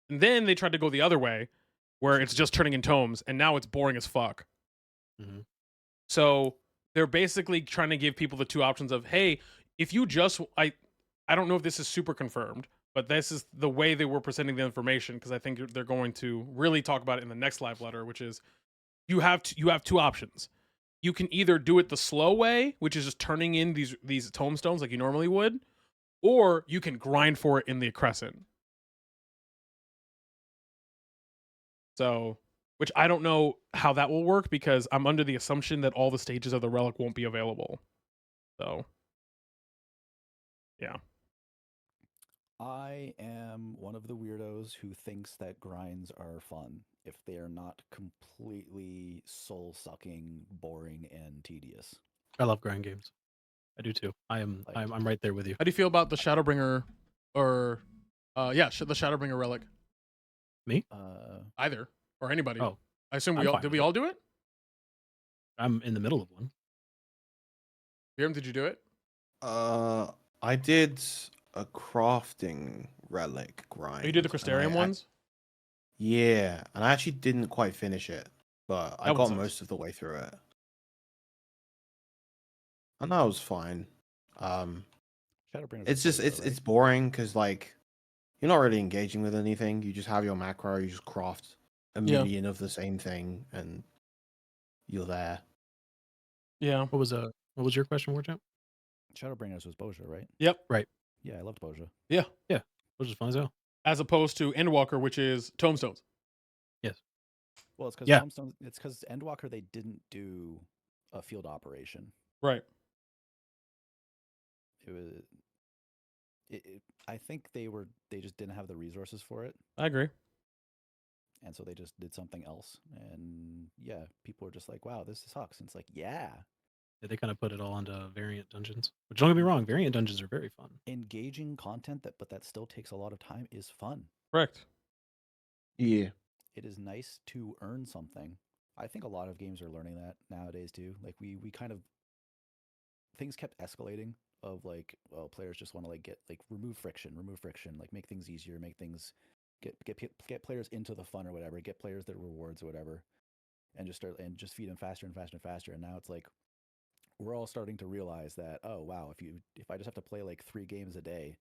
And then they tried to go the other way, where it's just turning in tomes, and now it's boring as fuck. Mhm. So they're basically trying to give people the 2 options of, hey, if you just I don't know if this is super confirmed, but this is the way they were presenting the information, because I think they're going to really talk about it in the next live letter, which is you have 2 options. You can either do it the slow way, which is just turning in these tomestones like you normally would, or you can grind for it in the crescent. So, which I don't know how that will work, because I'm under the assumption that all the stages of the relic won't be available. So, yeah. I am one of the weirdos who thinks that grinds are fun if they are not completely soul-sucking, boring, and tedious. I love grind games. I do too. Like- I'm right there with you. How do you feel about the Shadowbringer, or the Shadowbringer relic? Either or anybody. Oh, I assume we I'm all fine did. with We it. all do it. I'm in the middle of one. Hiram, did you do it? I did a crafting relic grind. Oh, you did the and Crystarium ones. Yeah, and I actually didn't quite finish it, but I That one got sucks. most of the way through it. And that was fine. Shadowbringers It's are just Boja, it's right? boring because like you're not really engaging with anything. You just have your macro, you just craft a Yeah. million of the same thing, and you're there. Yeah. What was your question, Warchamp? Shadowbringers was Boja, right? Yep. Yeah, I loved Boja. Yeah. Which is fun as hell. As opposed to Endwalker, which is tomestones. Yes. Well, it's because Yeah. Tombstone. It's because Endwalker they didn't do a field operation. Right. It was. I think they just didn't have the resources for it, I agree. and so they just did something else. And yeah, people were just like, "Wow, this sucks." And it's like, yeah, Yeah, they kind of put it all into variant dungeons. Which don't get me wrong, variant dungeons are very fun. engaging content but that still takes a lot of time is fun. Correct. Yeah. It is nice to earn something. I think a lot of games are learning that nowadays too. Like we kind of things kept escalating of like, well, players just want to like get like remove friction, like make things easier, make things get players into the fun or whatever, get players their rewards or whatever, and just feed them faster and faster and faster. And now it's like we're all starting to realize that, oh wow, if I just have to play like 3 games a day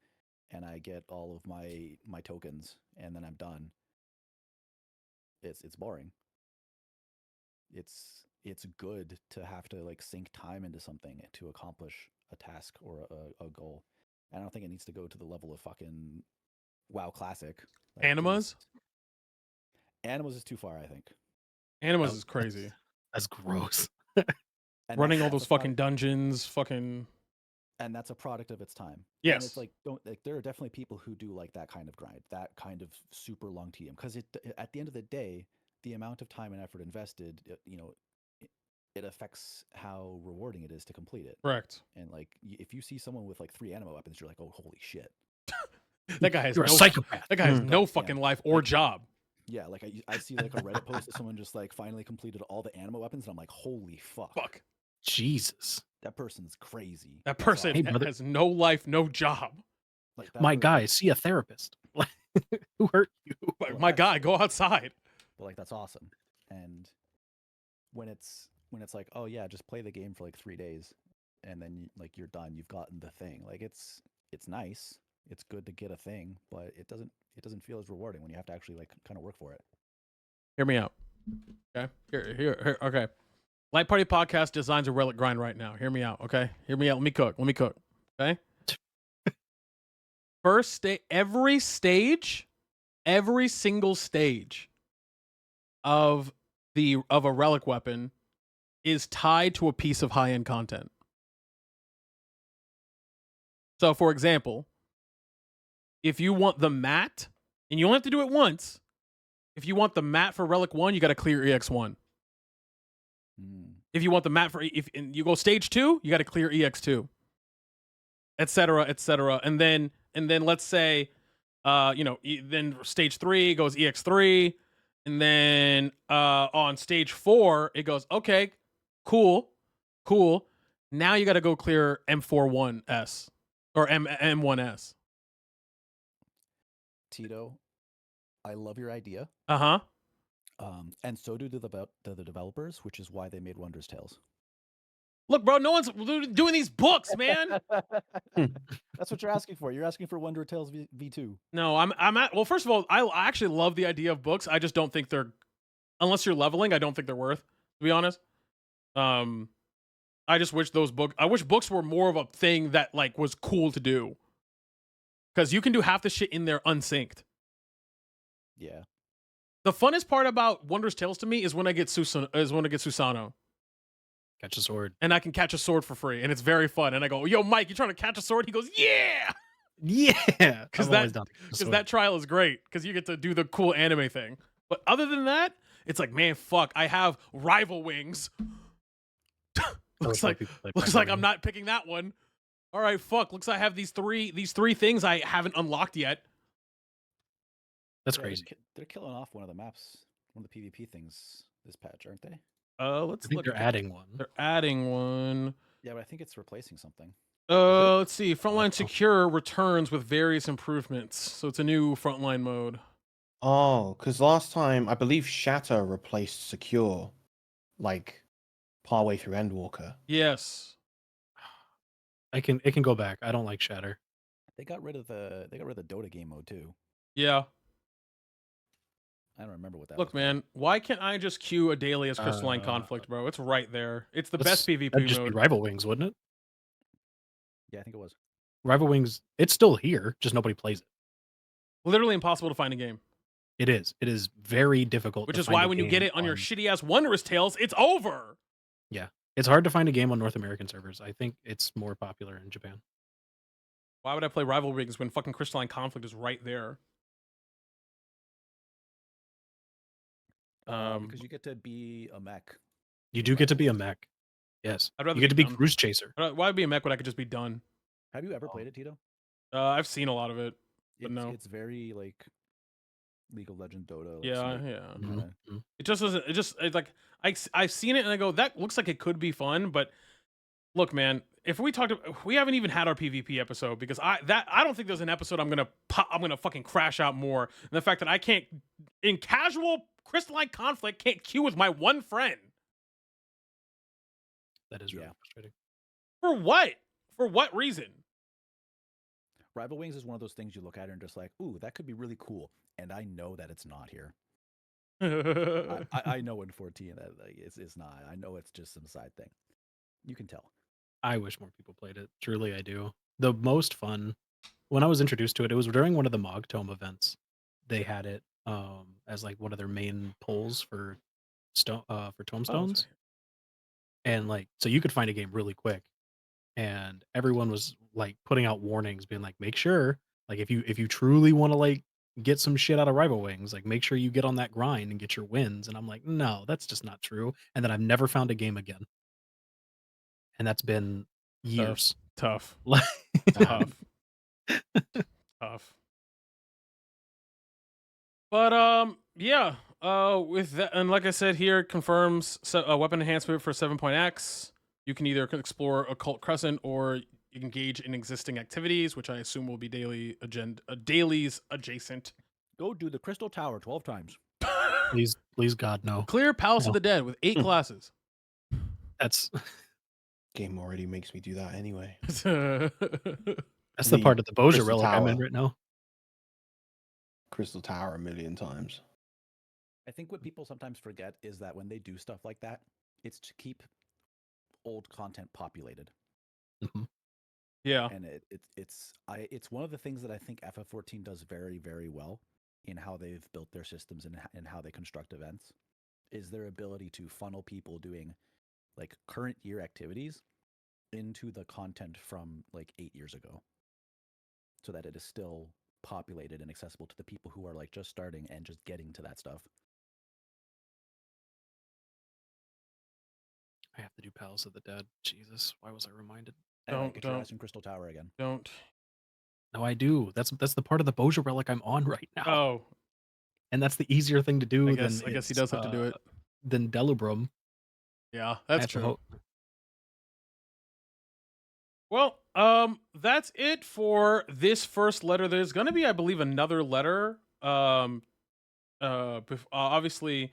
and I get all of my tokens and then I'm done, it's boring. It's good to have to like sink time into something to accomplish a task or a goal. And I don't think it needs to go to the level of fucking WoW Classic. Like, Animas? Animas is too far, I think. Animas Oh, is crazy. That's gross. And Running all that's those a product- fucking dungeons, fucking. and that's a product of its time. And Yes. it's like there are definitely people who do like that kind of grind, that kind of super long tedium, because at the end of the day, the amount of time and effort invested, it affects how rewarding it is to complete it. Correct. And like if you see someone with like 3 animo weapons, you're like, oh holy shit. That guy has You're a no. psychopath. That guy has Hmm. no Yeah. fucking life or job. Yeah, like I see like a Reddit post of someone just like finally completed all the animo weapons, and I'm like, holy fuck. Fuck. Jesus. That person's crazy. That That's person Hey, awesome. brother. has no life, no job. Like, that My per- guy, see a therapist. Who hurt you? But Well, my that's- guy, go outside. But like that's awesome. And when it's like, oh yeah, just play the game for like 3 days and then like you're done, you've gotten the thing. Like it's nice. It's good to get a thing, but it doesn't feel as rewarding when you have to actually like kind of work for it. Hear me out. Okay. Here. Okay. Light Party Podcast designs a relic grind right now. Hear me out, okay? Hear me out. Let me cook. Okay. Every single stage of a relic weapon is tied to a piece of high-end content. So, for example, if you want the mat, and you only have to do it once, if you want the mat for Relic 1, you got to clear EX1. If you want the mat for, if you go stage 2, you got to clear EX2, etc., etc. And then let's say, then stage 3 goes EX3, and then on stage 4 it goes, okay, cool. Now you got to go clear M41S or M1S. Tito, I love your idea. And so do the developers, which is why they made Wondrous Tales. Look, bro, no one's doing these books, man. That's what you're asking for. You're asking for Wondrous Tales V2. No, I'm at. Well, first of all, I actually love the idea of books. I just don't think they're, unless you're leveling, I don't think they're worth. To be honest, I just wish I wish books were more of a thing that like was cool to do. Because you can do half the shit in there unsynced. Yeah. The funnest part about Wondrous Tales to me is when I get Susano. Catch a sword. And I can catch a sword for free, and it's very fun. And I go, yo, Mike, you trying to catch a sword? He goes, yeah! Yeah! Because that trial is great, because you get to do the cool anime thing. But other than that, it's like, man, fuck, I have Rival Wings. looks like I'm not picking that one. All right, fuck. Looks like I have these three things I haven't unlocked yet. That's crazy. They're killing off one of the maps, one of the PvP things this patch, aren't they? Let's look. They're adding one. They're adding one. Yeah, but I think it's replacing something. Let's see. Frontline Secure returns with various improvements, so it's a new frontline mode. Oh, because last time I believe Shatter replaced Secure, like partway through Endwalker. Yes. It can go back. I don't like Shatter. They got rid of the Dota game mode too. Yeah. I don't remember what that Look, was. Man, why can't I just queue a daily as Crystalline Conflict, bro? It's right there. It's the best PvP that'd just mode. Be Rival Wings, wouldn't it? Yeah, I think it was. Rival Wings, it's still here, just nobody plays it. Literally impossible to find a game. It is. It is very difficult. Which is why when you get it on your shitty ass Wondrous Tales, it's over. Yeah. It's hard to find a game on North American servers. I think it's more popular in Japan. Why would I play Rival Wings when fucking Crystalline Conflict is right there? Because you get to be a mech. You do get to be a mech. Yes. I'd rather you get to be done. Cruise Chaser. Why be a mech when I could just be done? Have you ever played it, Tito? I've seen a lot of it, but no. It's very like League of Legends, Dota. Like, Yeah. Mm-hmm. It just doesn't. It's like I've seen it and I go, that looks like it could be fun, but look, man, if we haven't even had our PvP episode because I don't think there's an episode I'm gonna fucking crash out more. And the fact that I can't in casual Crystalline Conflict can't queue with my one friend. That is really frustrating. For what? For what reason? Rival Wings is one of those things you look at and just like, ooh, that could be really cool. And I know that it's not here. I know in 14 that it's not. I know it's just some side thing. You can tell. I wish more people played it. Truly, I do. The most fun, when I was introduced to it, it was during one of the Mog Tome events. They had it as like one of their main polls for tomestones. And like, so you could find a game really quick. And everyone was like putting out warnings, being like, make sure, like if you truly want to like get some shit out of Rival Wings, like make sure you get on that grind and get your wins. And I'm like, no, that's just not true. And then I've never found a game again. And that's been years. Tough. Tough. But yeah. With that, and like I said here, it confirms a weapon enhancement for 7.x. You can either explore Occult Crescent or engage in existing activities, which I assume will be dailies adjacent. Go do the Crystal Tower 12 times. Please, God, no. Clear Palace of the Dead with 8 classes. That's game already makes me do that anyway. That's the part of the Boja relic I'm in right now. Crystal Tower 1,000,000 times. I think what people sometimes forget is that when they do stuff like that, it's to keep old content populated. Yeah. And it's one of the things that I think FF14 does very, very well in how they've built their systems and how they construct events, is their ability to funnel people doing like current year activities into the content from like 8 years ago, so that it is still populated and accessible to the people who are like just starting and just getting to that stuff. I have to do Palace of the Dead. Jesus, why was I reminded? Anyway, Don't- get your don't. ass in Crystal Tower again. Don't. No, I do. That's the part of the Boja relic I'm on right now, Oh, and that's the easier thing to do I than guess he does have to do it. than Delubrum. Yeah, I that's have to true. hope- Well, that's it for this first letter. There's gonna be, I believe, another letter. Obviously,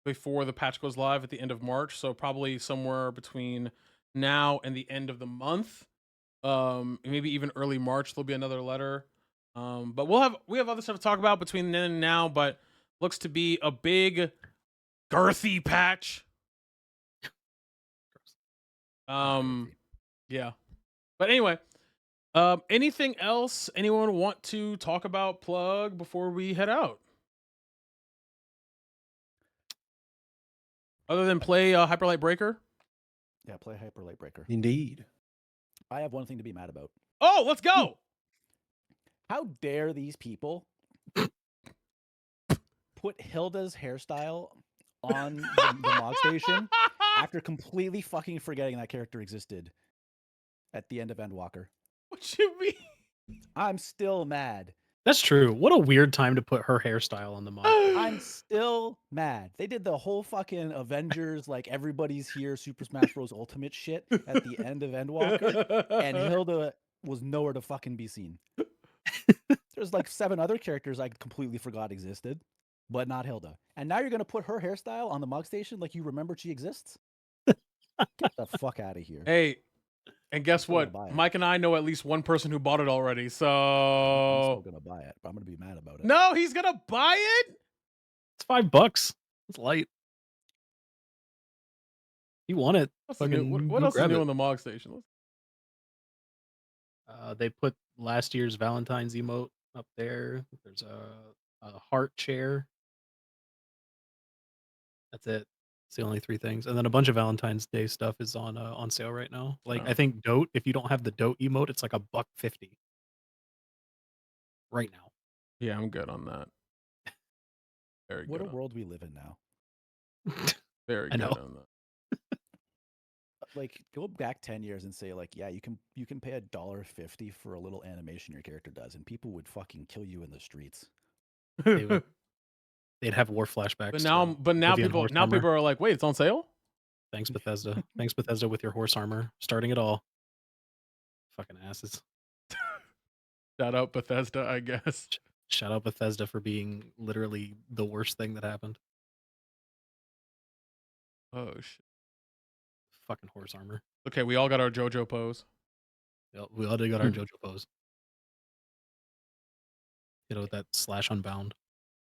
before the patch goes live at the end of March, so probably somewhere between now and the end of the month. Maybe even early March there'll be another letter. But we have other stuff to talk about between then and now. But looks to be a big, girthy patch. Yeah. But anyway, anything else anyone want to talk about, plug before we head out? Other than play Hyperlight Breaker? Yeah, play Hyper Light Breaker. Indeed. I have one thing to be mad about. Oh, let's go! How dare these people put Hilda's hairstyle on the Mog Station after completely fucking forgetting that character existed at the end of Endwalker? What you mean? I'm still mad. That's true. What a weird time to put her hairstyle on the mod. I'm still mad. They did the whole fucking Avengers, like everybody's here, Super Smash Bros. Ultimate shit at the end of Endwalker, and Hilda was nowhere to fucking be seen. There's like 7 other characters I completely forgot existed, but not Hilda. And now you're gonna put her hairstyle on the Mug Station like you remembered she exists? Get the fuck out of here. Hey, and guess still gonna what? buy it. Mike and I know at least one person who bought it already. I'm still So gonna buy it, but I'm gonna be mad about it. no, he's gonna buy it. It's $5. It's light. You want it? What's the new, Fucking what go else is grab new it. on the Mog Station? They put last year's Valentine's emote up there. There's a heart chair. That's it. It's the only 3 things, and then a bunch of Valentine's Day stuff is on sale right now. Like Oh. I think Dote. If you don't have the Dote emote, it's like $1.50 right now. Yeah, I'm good on that. Very What good. a world we live in now. Very I good know. on that. Like, go back 10 years and say, like, yeah, you can pay $1.50 for a little animation your character does, and people would fucking kill you in the streets. They would- They'd have war flashbacks. But to now Oblivion people horse now armor. people are like, wait, it's on sale? Thanks Bethesda. Thanks Bethesda with your horse armor, starting it all. Fucking asses. Shout out Bethesda, I guess. Shout out Bethesda for being literally the worst thing that happened. Oh shit. Fucking horse armor. Okay, we all got our JoJo pose. Yep, we all got our JoJo pose. You know, with that slash unbound.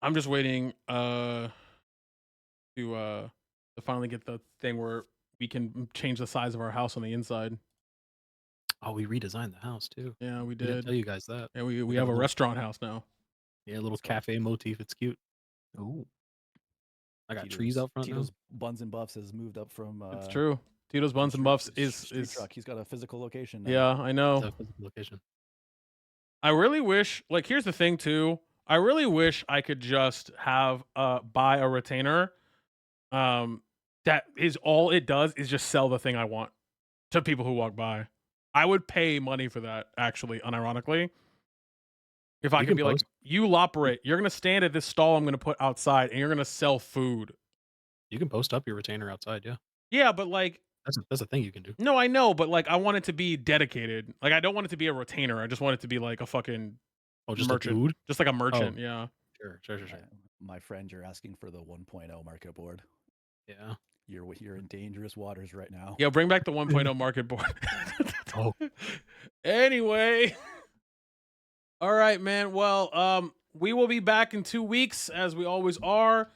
I'm just waiting to finally get the thing where we can change the size of our house on the inside. Oh, we redesigned the house too. Yeah, we We didn't did. tell you guys that. Yeah, we got have a a little- restaurant house now. Yeah, a little cafe motif. It's cute. Ooh. I got trees out front Tito's Buns and Buffs has moved up from. It's true. Tito's Buns and Buffs is truck. He's got a physical location now. yeah, I now. know. It's a physical location. I really wish, like, here's the thing too. I really wish I could just have buy a retainer. That is all it does is just sell the thing I want to people who walk by. I would pay money for that, actually, unironically. If I You could can be like, post- you operate, you're gonna stand at this stall I'm gonna put outside and you're gonna sell food. You can post up your retainer outside. Yeah, Yeah, but like, that's a thing you can do. no, I know, but like, I want it to be dedicated. Like, I don't want it to be a retainer. I just want it to be like a fucking Oh, just merchant. a dude. Just like a merchant, yeah. Sure. My friend, you're asking for the 1.0 market board. Yeah. You're in dangerous waters right now. Yeah, bring back the 1.0 market board. Oh. Anyway. All right, man. Well, we will be back in 2 weeks as we always are.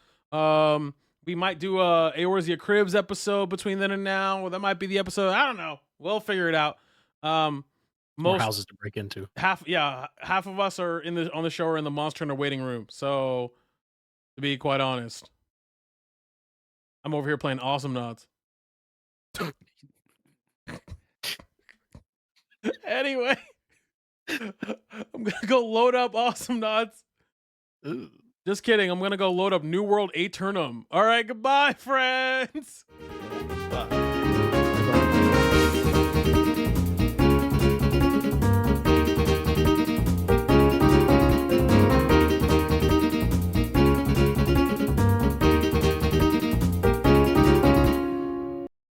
We might do a Eorzea Cribs episode between then and now. That might be the episode. I don't know. We'll figure it out. More Most houses to break into. half of us are on the show are in the Monster Hunter waiting room. So to be quite honest, I'm over here playing Awesome Nods. Anyway, I'm gonna go load up Awesome Nods. Ooh. Just kidding. I'm gonna go load up New World Aeternum. All right, goodbye, friends. Bye.